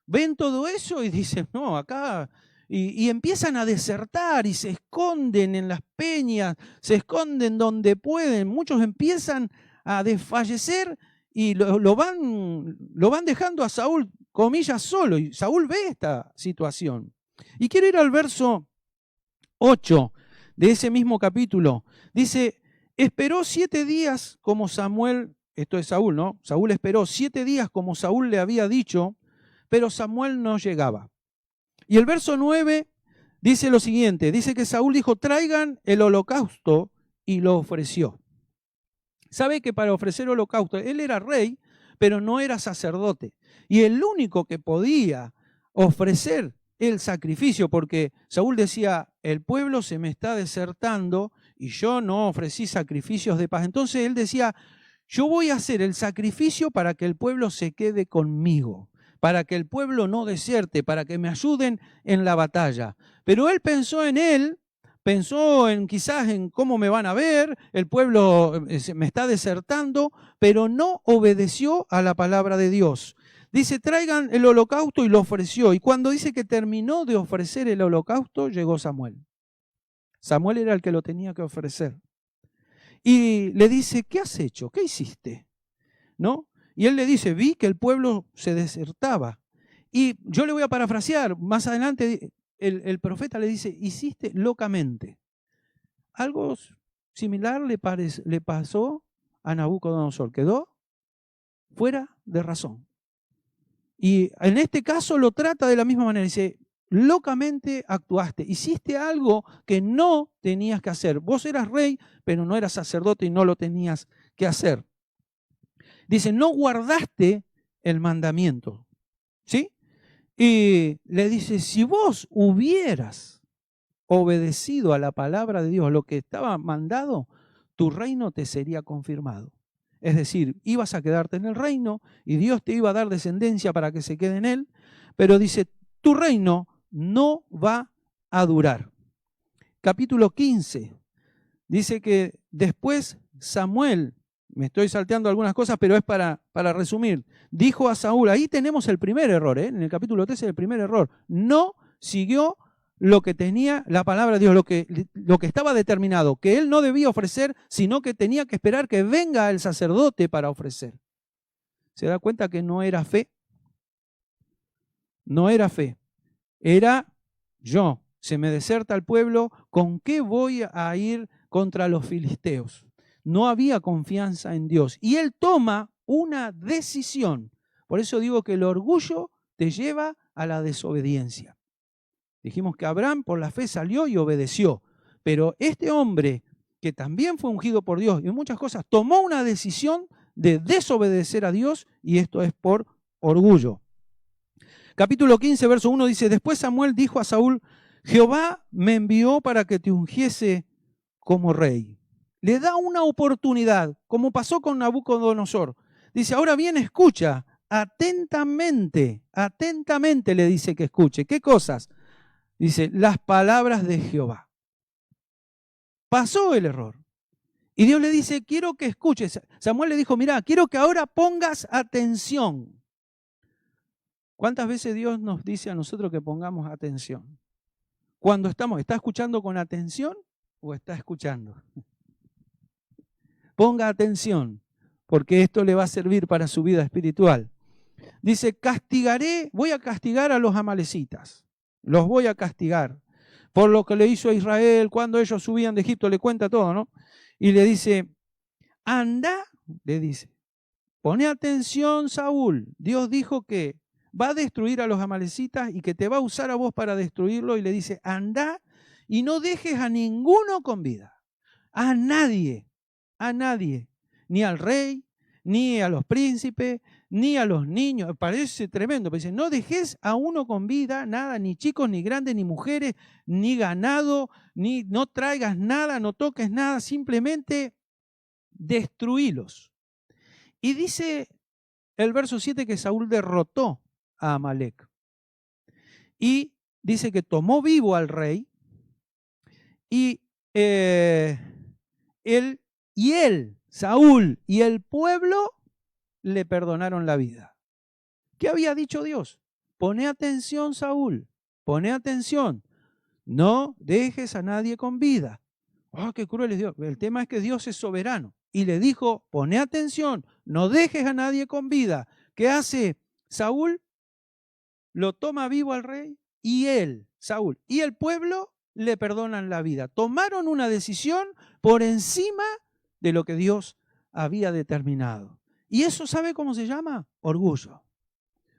Ven todo eso y dicen, no, acá... Y empiezan a desertar y se esconden en las peñas, se esconden donde pueden. Muchos empiezan a desfallecer y lo van dejando a Saúl, comillas, solo. Y Saúl ve esta situación. Y quiero ir al verso 8 de ese mismo capítulo. Dice, esperó 7 días como Samuel, esto es Saúl, ¿no? Saúl esperó 7 días como Saúl le había dicho, pero Samuel no llegaba. Y el verso 9 dice lo siguiente, dice que Saúl dijo, traigan el holocausto y lo ofreció. ¿Sabe que para ofrecer holocausto, él era rey, pero no era sacerdote? Y el único que podía ofrecer el sacrificio, porque Saúl decía, el pueblo se me está desertando y yo no ofrecí sacrificios de paz. Entonces él decía, yo voy a hacer el sacrificio para que el pueblo se quede conmigo, para que el pueblo no deserte, para que me ayuden en la batalla. Pero él, pensó en quizás en cómo me van a ver, el pueblo me está desertando, pero no obedeció a la palabra de Dios. Dice, traigan el holocausto y lo ofreció. Y cuando dice que terminó de ofrecer el holocausto, llegó Samuel. Samuel era el que lo tenía que ofrecer. Y le dice, ¿qué has hecho? ¿Qué hiciste? ¿No? Y él le dice, vi que el pueblo se desertaba. Y yo le voy a parafrasear, más adelante el profeta le dice, hiciste locamente. Algo similar le pasó a Nabucodonosor, quedó fuera de razón. Y en este caso lo trata de la misma manera. Dice, locamente actuaste, hiciste algo que no tenías que hacer. Vos eras rey, pero no eras sacerdote y no lo tenías que hacer. Dice, no guardaste el mandamiento. ¿Sí? Y le dice, si vos hubieras obedecido a la palabra de Dios, lo que estaba mandado, tu reino te sería confirmado. Es decir, ibas a quedarte en el reino y Dios te iba a dar descendencia para que se quede en él, pero dice, tu reino no va a durar. Capítulo 15, dice que después Samuel, me estoy salteando algunas cosas, pero es para resumir, dijo a Saúl, ahí tenemos el primer error, en el capítulo 13 el primer error, no siguió lo que tenía la palabra de Dios, lo que estaba determinado, que él no debía ofrecer, sino que tenía que esperar que venga el sacerdote para ofrecer. ¿Se da cuenta que no era fe? No era fe. Era yo, se me deserta el pueblo, ¿con qué voy a ir contra los filisteos? No había confianza en Dios. Y él toma una decisión. Por eso digo que el orgullo te lleva a la desobediencia. Dijimos que Abraham por la fe salió y obedeció. Pero este hombre, que también fue ungido por Dios y en muchas cosas, tomó una decisión de desobedecer a Dios y esto es por orgullo. Capítulo 15, verso 1 dice, después Samuel dijo a Saúl, Jehová me envió para que te ungiese como rey. Le da una oportunidad, como pasó con Nabucodonosor. Dice, ahora bien, escucha, atentamente le dice que escuche. ¿Qué cosas? Dice, las palabras de Jehová. Pasó el error. Y Dios le dice, quiero que escuches. Samuel le dijo, mira, quiero que ahora pongas atención. ¿Cuántas veces Dios nos dice a nosotros que pongamos atención? Cuando ¿está escuchando con atención o está escuchando? Ponga atención, porque esto le va a servir para su vida espiritual. Dice, voy a castigar a los amalecitas. Los voy a castigar por lo que le hizo a Israel cuando ellos subían de Egipto, le cuenta todo, ¿no? Y le dice, anda, le dice, pone atención, Saúl. Dios dijo que va a destruir a los amalecitas y que te va a usar a vos para destruirlo. Y le dice, anda y no dejes a ninguno con vida. A nadie, ni al rey, ni a los príncipes, ni a los niños. Parece tremendo, pero dice, no dejes a uno con vida, nada, ni chicos, ni grandes, ni mujeres, ni ganado, ni no traigas nada, no toques nada, simplemente destruílos. Y dice el verso 7 que Saúl derrotó a Amalec. Y dice que tomó vivo al rey y Saúl y el pueblo le perdonaron la vida. ¿Qué había dicho Dios? Pone atención, Saúl, pone atención. No dejes a nadie con vida. ¡Oh, qué cruel es Dios! El tema es que Dios es soberano. Y le dijo, pone atención, no dejes a nadie con vida. ¿Qué hace Saúl? Lo toma vivo al rey y Saúl, y el pueblo le perdonan la vida. Tomaron una decisión por encima de lo que Dios había determinado. Y eso, ¿sabe cómo se llama? Orgullo.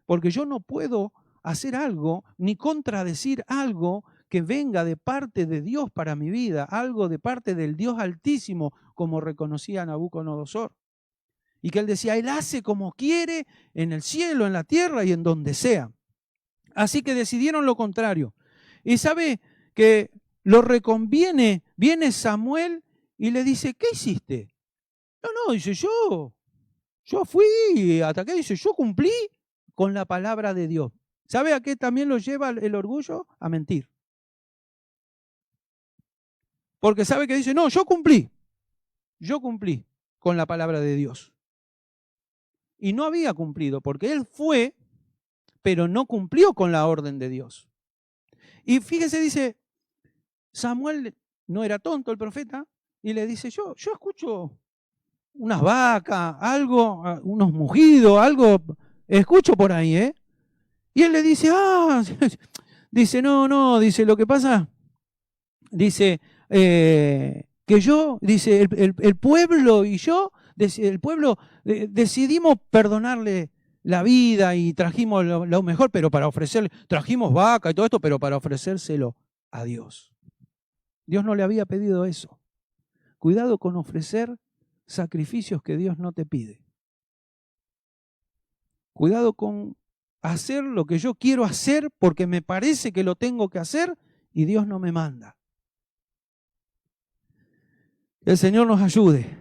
Porque yo no puedo hacer algo ni contradecir algo que venga de parte de Dios para mi vida, algo de parte del Dios Altísimo, como reconocía Nabucodonosor. Y que él decía, él hace como quiere en el cielo, en la tierra y en donde sea. Así que decidieron lo contrario. Y sabe que lo reconviene, viene Samuel y le dice, ¿qué hiciste? No, dice, yo fui, ataqué, dice, yo cumplí con la palabra de Dios. ¿Sabe a qué también lo lleva el orgullo? A mentir. Porque sabe que dice, no, yo cumplí con la palabra de Dios. Y no había cumplido, porque él fue, pero no cumplió con la orden de Dios. Y fíjese, dice, Samuel no era tonto el profeta, y le dice, yo escucho unas vacas, algo, unos mugidos, algo, escucho por ahí, ¿eh? Y él le dice, dice, no, dice, lo que pasa, dice, que yo, dice, el pueblo y yo, el pueblo decidimos perdonarle la vida y trajimos lo mejor, pero para ofrecerle, trajimos vaca y todo esto, pero para ofrecérselo a Dios. Dios no le había pedido eso. Cuidado con ofrecer sacrificios que Dios no te pide. Cuidado con hacer lo que yo quiero hacer porque me parece que lo tengo que hacer y Dios no me manda. Que el Señor nos ayude.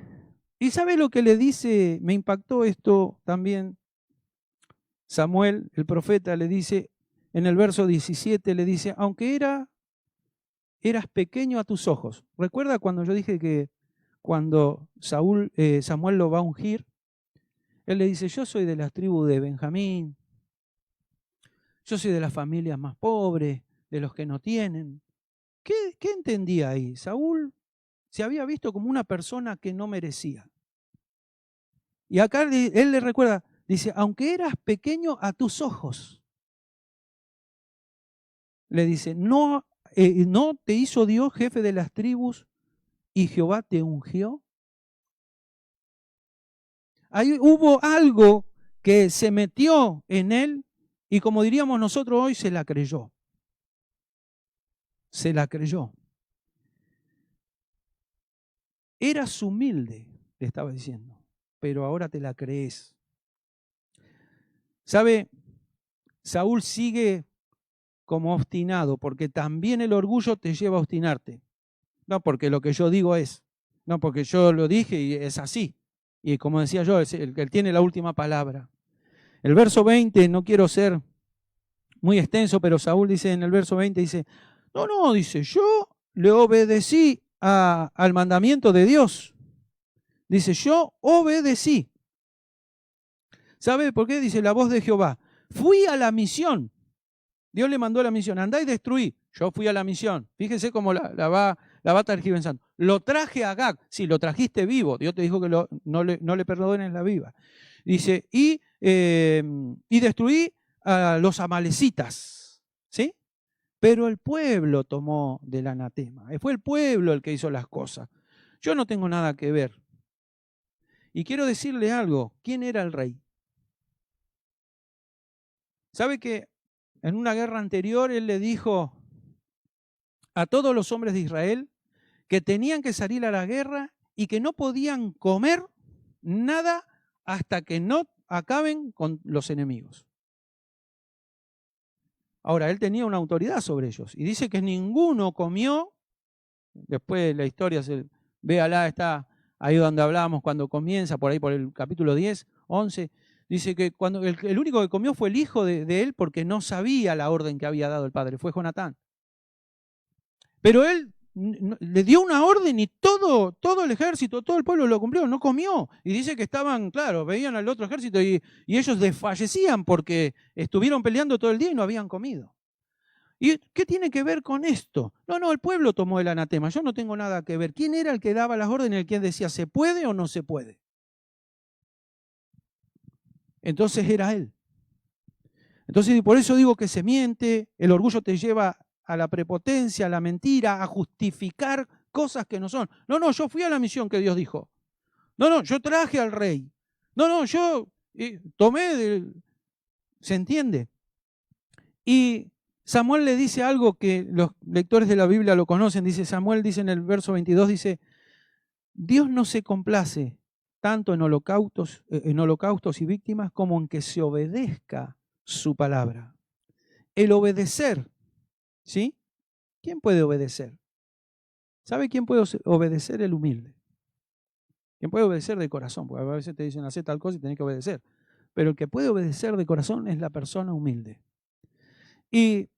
¿Y sabe lo que le dice? Me impactó esto también. Samuel, el profeta, le dice, en el verso 17, le dice, aunque eras pequeño a tus ojos. ¿Recuerda cuando yo dije que cuando Samuel lo va a ungir? Él le dice, yo soy de la tribu de Benjamín, yo soy de las familias más pobres, de los que no tienen. ¿Qué entendía ahí? Saúl se había visto como una persona que no merecía. Y acá él le recuerda, dice, aunque eras pequeño a tus ojos, le dice, no te hizo Dios jefe de las tribus y Jehová te ungió. Ahí hubo algo que se metió en él y como diríamos nosotros hoy, se la creyó. Se la creyó. Eras humilde, le estaba diciendo, pero ahora te la crees. ¿Sabe? Saúl sigue como obstinado, porque también el orgullo te lleva a obstinarte. No porque lo que yo digo es, no porque yo lo dije y es así. Y como decía yo, es el que tiene la última palabra. El verso 20, no quiero ser muy extenso, pero Saúl dice en el verso 20, dice, no, dice, yo le obedecí al mandamiento de Dios. Dice, yo obedecí. ¿Sabe por qué? Dice la voz de Jehová. Fui a la misión. Dios le mandó la misión. Andá y destruí. Yo fui a la misión. Fíjese cómo la va tergiversando. Lo traje a Agag. Sí, lo trajiste vivo. Dios te dijo que no le perdones la vida. Dice, y destruí a los amalecitas. ¿Sí? Pero el pueblo tomó del anatema. Fue el pueblo el que hizo las cosas. Yo no tengo nada que ver. Y quiero decirle algo. ¿Quién era el rey? ¿Sabe que en una guerra anterior él le dijo a todos los hombres de Israel que tenían que salir a la guerra y que no podían comer nada hasta que no acaben con los enemigos? Ahora, él tenía una autoridad sobre ellos y dice que ninguno comió. Después la historia, véala, está ahí donde hablamos cuando comienza, por ahí por el capítulo 10, 11. Dice que cuando el único que comió fue el hijo de él porque no sabía la orden que había dado el padre, fue Jonatán. Pero él le dio una orden y todo el ejército, todo el pueblo lo cumplió, no comió. Y dice que estaban, claro, veían al otro ejército y ellos desfallecían porque estuvieron peleando todo el día y no habían comido. ¿Y qué tiene que ver con esto? No, el pueblo tomó el anatema, yo no tengo nada que ver. ¿Quién era el que daba las órdenes, el que decía se puede o no se puede? Entonces era él. Entonces por eso digo que se miente, el orgullo te lleva a la prepotencia, a la mentira, a justificar cosas que no son. No, yo fui a la misión que Dios dijo. No, yo traje al rey. No, yo tomé, ¿se entiende? Y Samuel le dice algo que los lectores de la Biblia lo conocen. Dice Samuel, dice en el verso 22, dice, Dios no se complace tanto en holocaustos y víctimas como en que se obedezca su palabra. El obedecer, ¿sí? ¿Quién puede obedecer? ¿Sabe quién puede obedecer? El humilde. ¿Quién puede obedecer de corazón? Porque a veces te dicen hacer tal cosa y tenés que obedecer. Pero el que puede obedecer de corazón es la persona humilde. Y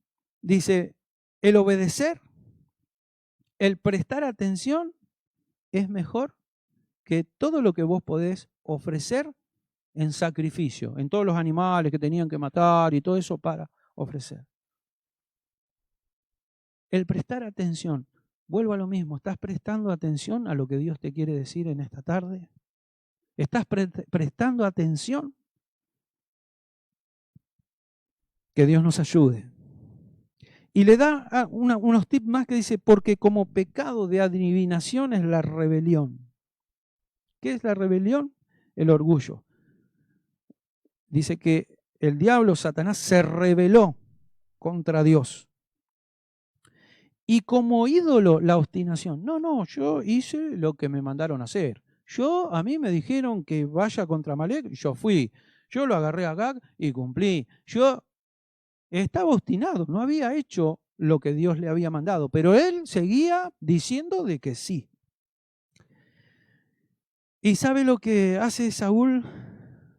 dice, el obedecer, el prestar atención es mejor que todo lo que vos podés ofrecer en sacrificio, en todos los animales que tenían que matar y todo eso para ofrecer. El prestar atención, vuelvo a lo mismo, ¿estás prestando atención a lo que Dios te quiere decir en esta tarde? ¿Estás prestando atención? Que Dios nos ayude. Y le da unos tips más que dice, porque como pecado de adivinación es la rebelión. ¿Qué es la rebelión? El orgullo. dice que el diablo, Satanás, se rebeló contra Dios. Y como ídolo, la obstinación. No, yo hice lo que me mandaron a hacer. A mí me dijeron que vaya contra Amalek, yo fui. Yo lo agarré a Agag y cumplí. Yo estaba obstinado, no había hecho lo que Dios le había mandado, pero él seguía diciendo de que sí. ¿Y sabe lo que hace Saúl?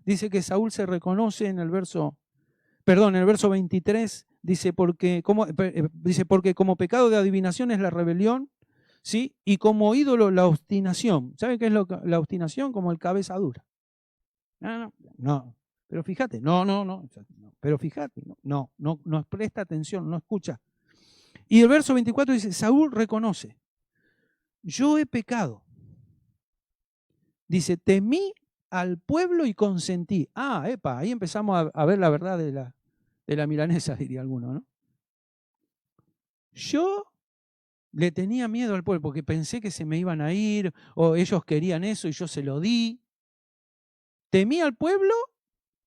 Dice que Saúl se reconoce en el verso 23, dice porque como pecado de adivinación es la rebelión, ¿sí? Y como ídolo la obstinación. ¿Sabe qué es la obstinación? Como el cabeza dura. No. Pero fíjate, pero fíjate, no presta atención, no escucha. Y el verso 24 dice, Saúl reconoce, yo he pecado. Dice, temí al pueblo y consentí. Ahí empezamos a ver la verdad de la milanesa, diría alguno, ¿no? Yo le tenía miedo al pueblo porque pensé que se me iban a ir o ellos querían eso y yo se lo di. Temí al pueblo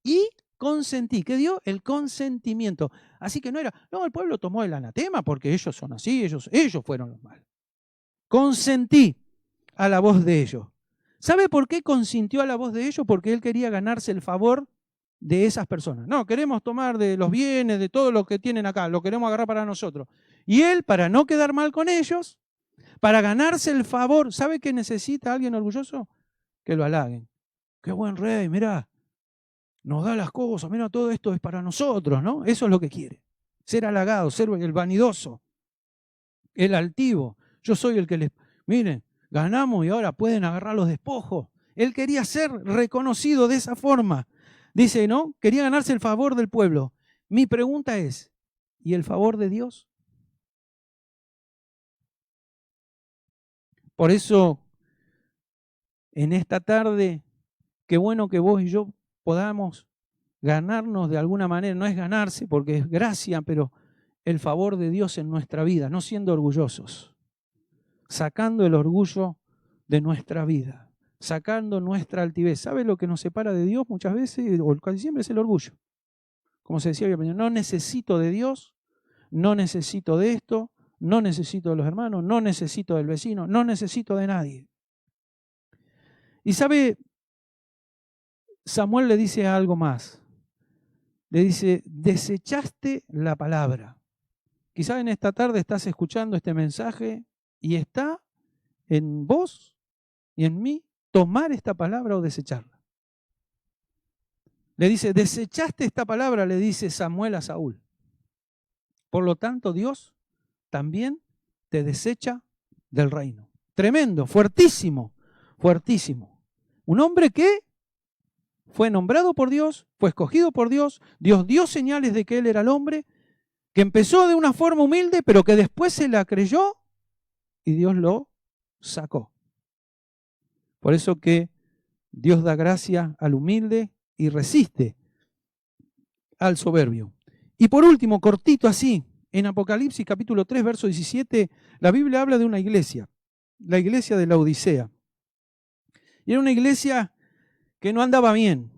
y consentí. ¿Qué dio? El consentimiento. Así que el pueblo tomó el anatema porque ellos son así, ellos fueron los malos. Consentí a la voz de ellos. ¿Sabe por qué consintió a la voz de ellos? Porque él quería ganarse el favor de esas personas. No, queremos tomar de los bienes, de todo lo que tienen acá, lo queremos agarrar para nosotros. Y él, para no quedar mal con ellos, para ganarse el favor, ¿sabe qué necesita alguien orgulloso? Que lo halaguen. Qué buen rey, mirá, nos da las cosas, mira, todo esto es para nosotros, ¿no? Eso es lo que quiere. Ser halagado, ser el vanidoso, el altivo. Yo soy el que les... Miren, ganamos y ahora pueden agarrar los despojos. Él quería ser reconocido de esa forma. Dice, ¿no? Quería ganarse el favor del pueblo. Mi pregunta es, ¿y el favor de Dios? Por eso, en esta tarde, qué bueno que vos y yo podamos ganarnos de alguna manera. No es ganarse porque es gracia, pero el favor de Dios en nuestra vida, no siendo orgullosos, sacando el orgullo de nuestra vida, sacando nuestra altivez. ¿Sabe lo que nos separa de Dios muchas veces? O casi siempre es el orgullo. Como se decía, no necesito de Dios, no necesito de esto, no necesito de los hermanos, no necesito del vecino, no necesito de nadie. Y sabe, Samuel le dice algo más. Le dice, desechaste la palabra. Quizá en esta tarde estás escuchando este mensaje y está en vos y en mí tomar esta palabra o desecharla. Le dice, desechaste esta palabra, le dice Samuel a Saúl. Por lo tanto, Dios también te desecha del reino. Tremendo, fuertísimo, fuertísimo. Un hombre que fue nombrado por Dios, fue escogido por Dios, Dios dio señales de que él era el hombre, que empezó de una forma humilde, pero que después se la creyó y Dios lo sacó. Por eso que Dios da gracia al humilde y resiste al soberbio. Y por último, cortito así, en Apocalipsis capítulo 3, verso 17, la Biblia habla de una iglesia, la iglesia de la Odisea. Y era una iglesia que no andaba bien.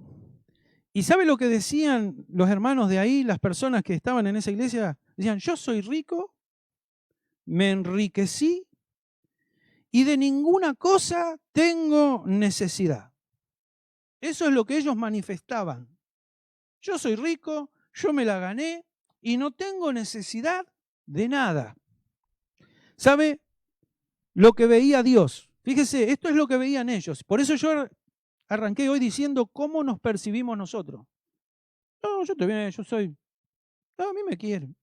¿Y sabe lo que decían los hermanos de ahí, las personas que estaban en esa iglesia? Decían, yo soy rico, me enriquecí y de ninguna cosa tengo necesidad. Eso es lo que ellos manifestaban. Yo soy rico, yo me la gané y no tengo necesidad de nada. ¿Sabe lo que veía Dios? Fíjese, esto es lo que veían ellos. Por eso yo arranqué hoy diciendo cómo nos percibimos nosotros. No, yo estoy bien, yo soy... No, a mí me quieren.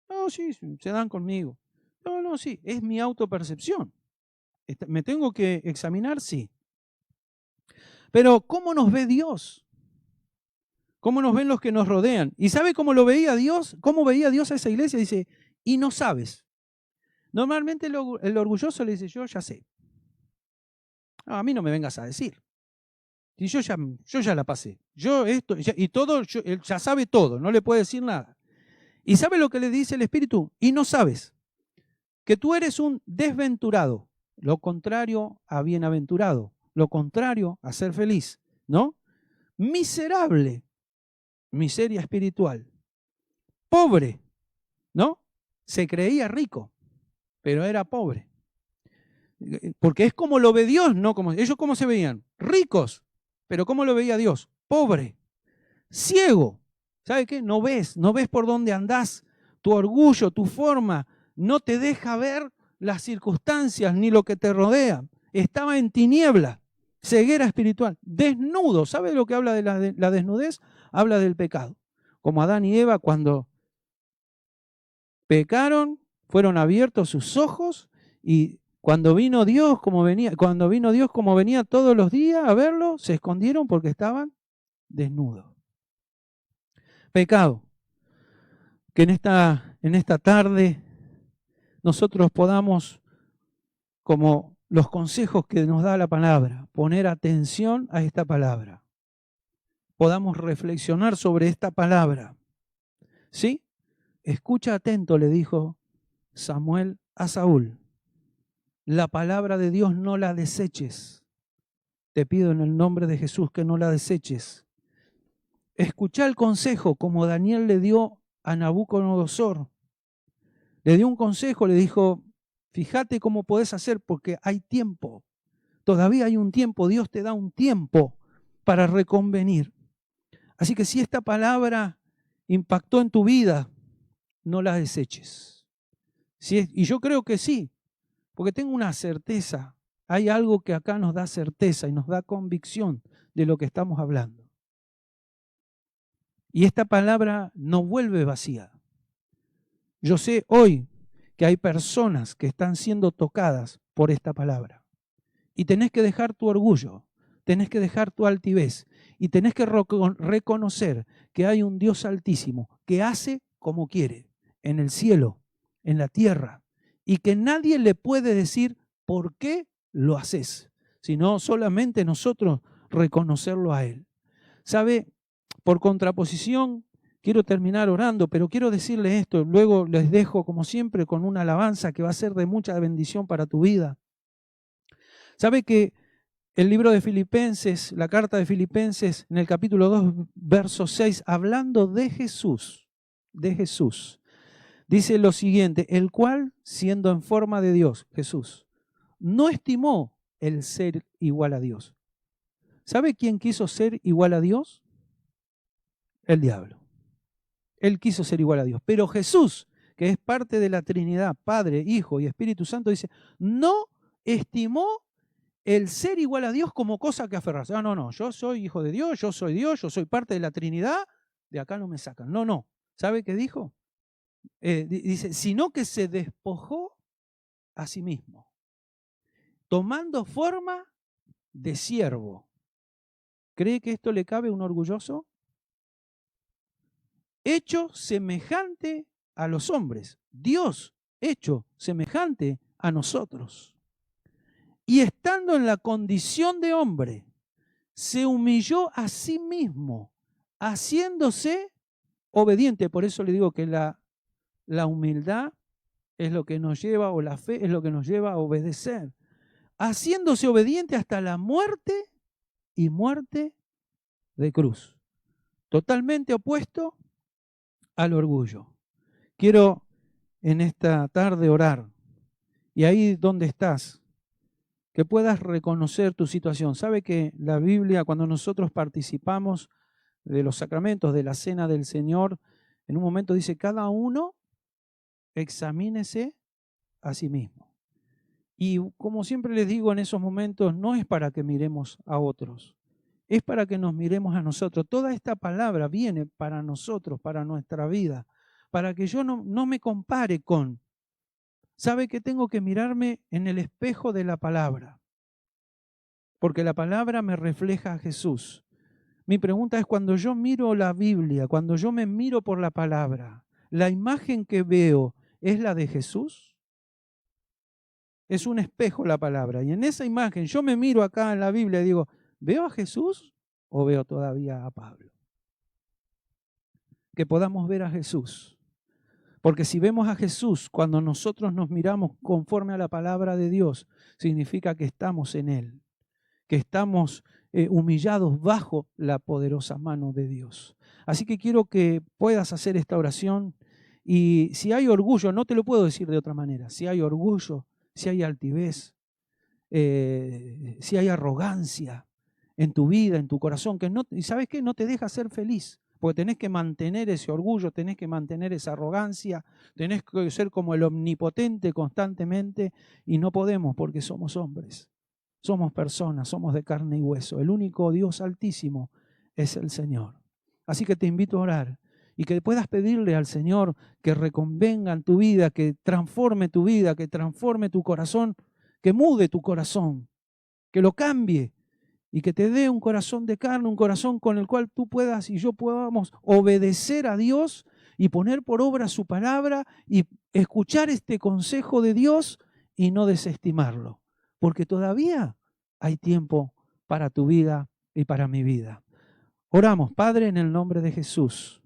No, sí, se dan conmigo. No, sí, es mi autopercepción. ¿Me tengo que examinar? Sí. Pero ¿cómo nos ve Dios? ¿Cómo nos ven los que nos rodean? ¿Y sabe cómo lo veía Dios? ¿Cómo veía Dios a esa iglesia? Dice, y no sabes. Normalmente el orgulloso le dice, yo ya sé. No, a mí no me vengas a decir. Y yo ya la pasé. Él ya sabe todo, no le puede decir nada. ¿Y sabe lo que le dice el Espíritu? Y no sabes que tú eres un desventurado, lo contrario a bienaventurado, lo contrario a ser feliz, ¿no? Miserable, miseria espiritual. Pobre, ¿no? Se creía rico, pero era pobre. Porque es como lo ve Dios, ¿no? Ellos cómo se veían, ricos, pero ¿cómo lo veía Dios? Pobre, ciego. ¿Sabe qué? No ves por dónde andás. Tu orgullo, tu forma, no te deja ver las circunstancias ni lo que te rodea. Estaba en tiniebla, ceguera espiritual, desnudo. ¿Sabe de lo que habla de la desnudez? Habla del pecado. Como Adán y Eva cuando pecaron, fueron abiertos sus ojos y cuando vino Dios como venía todos los días a verlo, se escondieron porque estaban desnudos. Pecado. Que en esta tarde nosotros podamos, como los consejos que nos da la palabra, poner atención a esta palabra. Podamos reflexionar sobre esta palabra. ¿Sí? Escucha atento, le dijo Samuel a Saúl. La palabra de Dios no la deseches. Te pido en el nombre de Jesús que no la deseches. Escucha el consejo como Daniel le dio a Nabucodonosor. Le dio un consejo, le dijo, fíjate cómo podés hacer porque hay tiempo. Todavía hay un tiempo, Dios te da un tiempo para reconvenir. Así que si esta palabra impactó en tu vida, no la deseches. Y yo creo que sí, porque tengo una certeza. Hay algo que acá nos da certeza y nos da convicción de lo que estamos hablando. Y esta palabra no vuelve vacía. Yo sé hoy que hay personas que están siendo tocadas por esta palabra. Y tenés que dejar tu orgullo, tenés que dejar tu altivez y tenés que reconocer que hay un Dios altísimo que hace como quiere, en el cielo, en la tierra, y que nadie le puede decir por qué lo haces, sino solamente nosotros reconocerlo a Él. ¿Sabe? Por contraposición, quiero terminar orando, pero quiero decirle esto, luego les dejo como siempre con una alabanza que va a ser de mucha bendición para tu vida. ¿Sabe que el libro de Filipenses, la carta de Filipenses, en el capítulo 2, verso 6, hablando de Jesús, dice lo siguiente, el cual, siendo en forma de Dios, Jesús, no estimó el ser igual a Dios. ¿Sabe quién quiso ser igual a Dios? El diablo. Él quiso ser igual a Dios. Pero Jesús, que es parte de la Trinidad, Padre, Hijo y Espíritu Santo, dice, no estimó el ser igual a Dios como cosa que aferrarse. No, yo soy hijo de Dios, yo soy parte de la Trinidad, de acá no me sacan. No. ¿Sabe qué dijo? Dice, sino que se despojó a sí mismo, tomando forma de siervo. ¿Cree que esto le cabe a un orgulloso? Hecho semejante a los hombres. Dios hecho semejante a nosotros. Y estando en la condición de hombre, se humilló a sí mismo, haciéndose obediente. Por eso le digo que la humildad es lo que nos lleva, o la fe es lo que nos lleva a obedecer. Haciéndose obediente hasta la muerte y muerte de cruz. Totalmente opuesto al orgullo. Quiero en esta tarde orar. Y ahí donde estás, que puedas reconocer tu situación. Sabe que la Biblia, cuando nosotros participamos de los sacramentos, de la cena del Señor, en un momento dice, cada uno examínese a sí mismo. Y como siempre les digo en esos momentos, no es para que miremos a otros, es para que nos miremos a nosotros. Toda esta palabra viene para nosotros, para nuestra vida, para que yo no me compare con. ¿Sabe que tengo que mirarme en el espejo de la palabra? Porque la palabra me refleja a Jesús. Mi pregunta es, cuando yo miro la Biblia, cuando yo me miro por la palabra, ¿la imagen que veo es la de Jesús? Es un espejo la palabra. Y en esa imagen yo me miro acá en la Biblia y digo, ¿veo a Jesús o veo todavía a Pablo? Que podamos ver a Jesús. Porque si vemos a Jesús, cuando nosotros nos miramos conforme a la palabra de Dios, significa que estamos en Él, que estamos humillados bajo la poderosa mano de Dios. Así que quiero que puedas hacer esta oración. Y si hay orgullo, no te lo puedo decir de otra manera, si hay orgullo, si hay altivez, si hay arrogancia en tu vida, en tu corazón, que no, y ¿sabes qué? No te deja ser feliz, porque tenés que mantener ese orgullo, tenés que mantener esa arrogancia, tenés que ser como el omnipotente constantemente, y no podemos porque somos hombres, somos personas, somos de carne y hueso. El único Dios altísimo es el Señor. Así que te invito a orar y que puedas pedirle al Señor que reconvenga en tu vida, que transforme tu vida, que transforme tu corazón, que mude tu corazón, que lo cambie y que te dé un corazón de carne, un corazón con el cual tú puedas y yo podamos obedecer a Dios y poner por obra su palabra y escuchar este consejo de Dios y no desestimarlo, porque todavía hay tiempo para tu vida y para mi vida. Oramos, Padre, en el nombre de Jesús.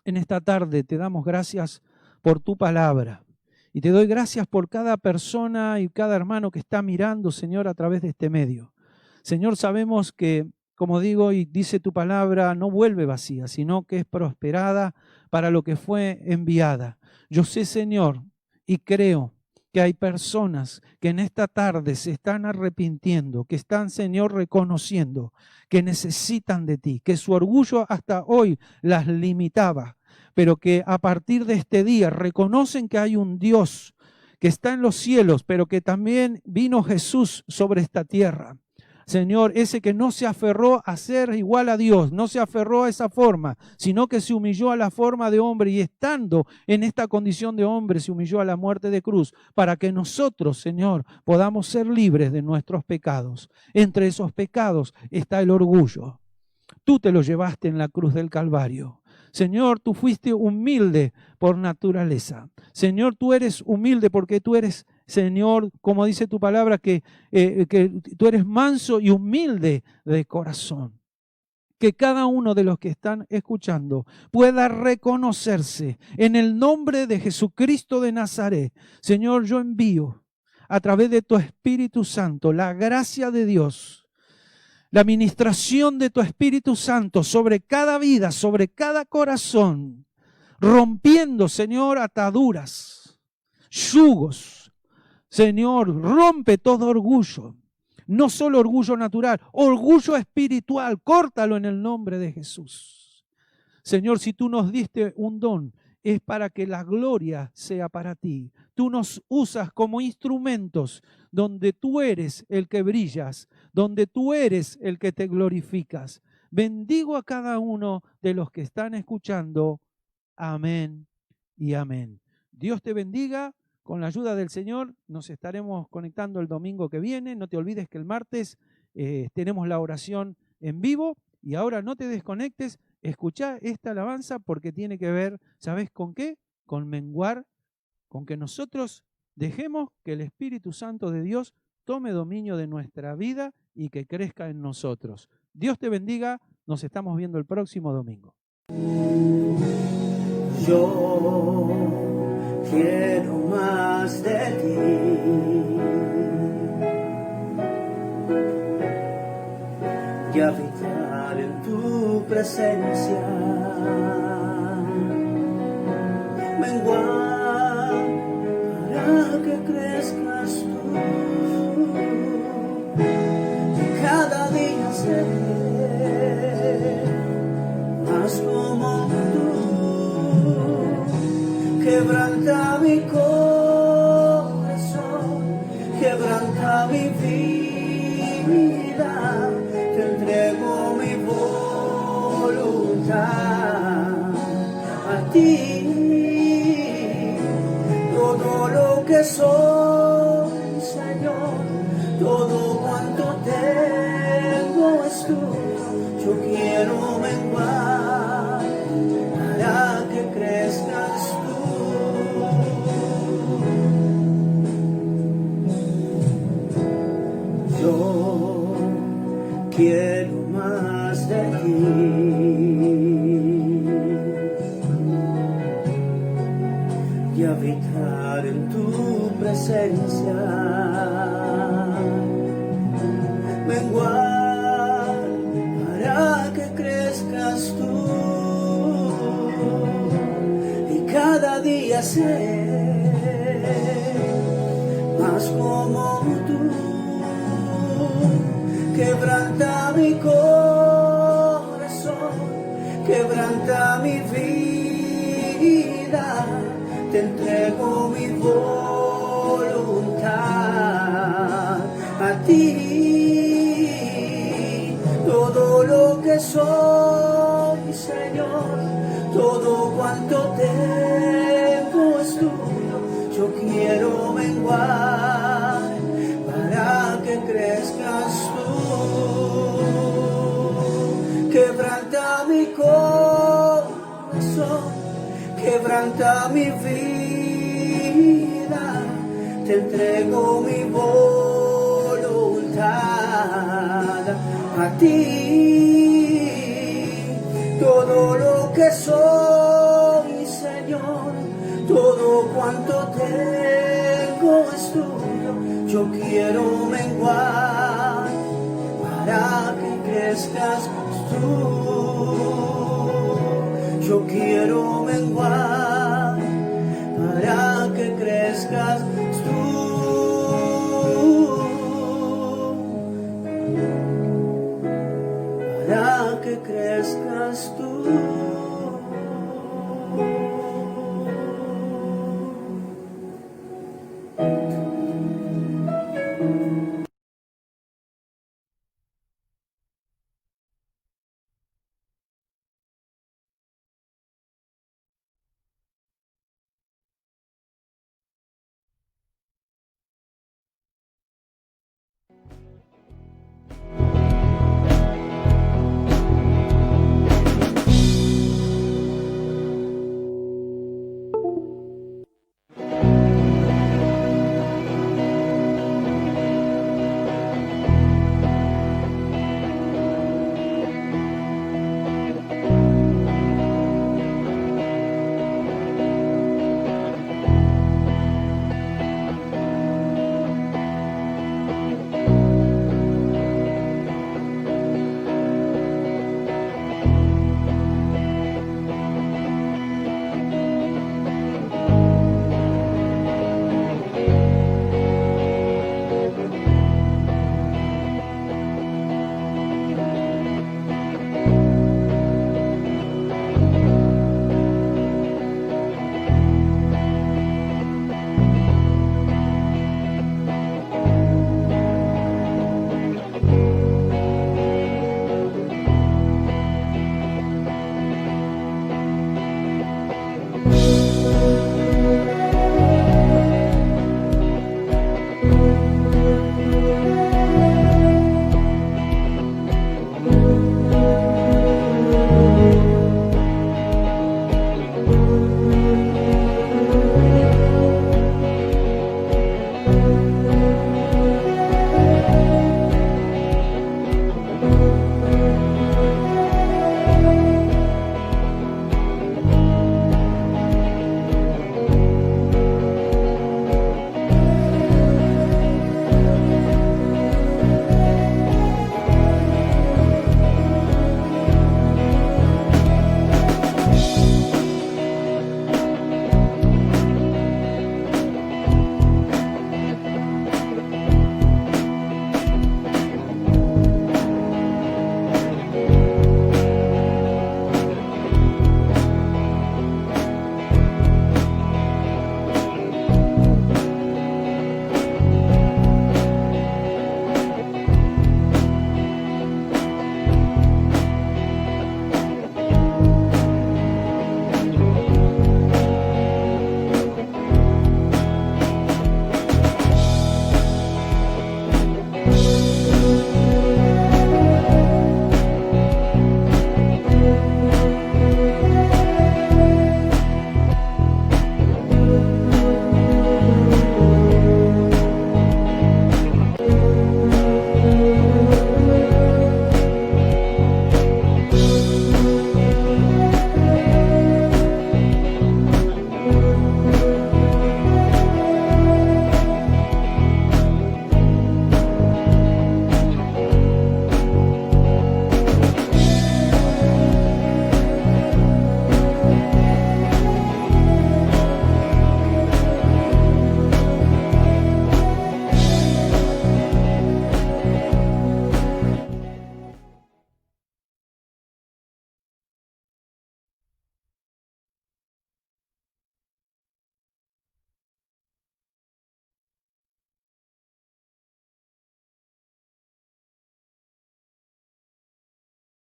En esta tarde te damos gracias por tu palabra y te doy gracias por cada persona y cada hermano que está mirando, Señor, a través de este medio. Señor, sabemos que, como digo y dice tu palabra, no vuelve vacía, sino que es prosperada para lo que fue enviada. Yo sé, Señor, y creo que hay personas que en esta tarde se están arrepintiendo, que están, Señor, reconociendo que necesitan de ti, que su orgullo hasta hoy las limitaba, pero que a partir de este día reconocen que hay un Dios que está en los cielos, pero que también vino Jesús sobre esta tierra. Señor, ese que no se aferró a ser igual a Dios, no se aferró a esa forma, sino que se humilló a la forma de hombre y estando en esta condición de hombre se humilló a la muerte de cruz para que nosotros, Señor, podamos ser libres de nuestros pecados. Entre esos pecados está el orgullo. Tú te lo llevaste en la cruz del Calvario. Señor, tú fuiste humilde por naturaleza. Señor, tú eres humilde porque tú eres, Señor, como dice tu palabra, que tú eres manso y humilde de corazón. Que cada uno de los que están escuchando pueda reconocerse en el nombre de Jesucristo de Nazaret. Señor, yo envío a través de tu Espíritu Santo la gracia de Dios, la ministración de tu Espíritu Santo sobre cada vida, sobre cada corazón, rompiendo, Señor, ataduras, yugos. Señor, rompe todo orgullo, no solo orgullo natural, orgullo espiritual, córtalo en el nombre de Jesús. Señor, si tú nos diste un don, es para que la gloria sea para ti. Tú nos usas como instrumentos donde tú eres el que brillas, donde tú eres el que te glorificas. Bendigo a cada uno de los que están escuchando. Amén y amén. Dios te bendiga. Con la ayuda del Señor nos estaremos conectando el domingo que viene. No te olvides que el martes tenemos la oración en vivo. Y ahora no te desconectes. Escuchá esta alabanza porque tiene que ver, ¿sabes con qué? Con menguar, con que nosotros dejemos que el Espíritu Santo de Dios tome dominio de nuestra vida y que crezca en nosotros. Dios te bendiga, nos estamos viendo el próximo domingo. Yo quiero más de ti y habitar en tu presencia, menguar para que crezcas tú. Cada día seré más como tú. Quebranta mi corazón, quebranta mi vida, te entrego mi voluntad a ti. Todo lo que soy, Señor, todo cuanto tengo es tuyo. Yo quiero menguar para que crezcas tú. Yo quiero más de ti y habitar en tu presencia, menguar para que crezcas tú. ser más como tú. Quebranta mi corazón, quebranta mi vida, te entrego mi voluntad a ti. Todo lo que soy, Señor, todo cuanto tengo es tuyo. Yo quiero menguar para que crezcas tú. Quebranta mi corazón, quebranta mi vida, te entrego mi voluntad a ti. Todo lo que soy, Señor, todo cuanto tengo es tuyo. Yo quiero menguar para que crezcas tú. Yo quiero menguar para que crezcas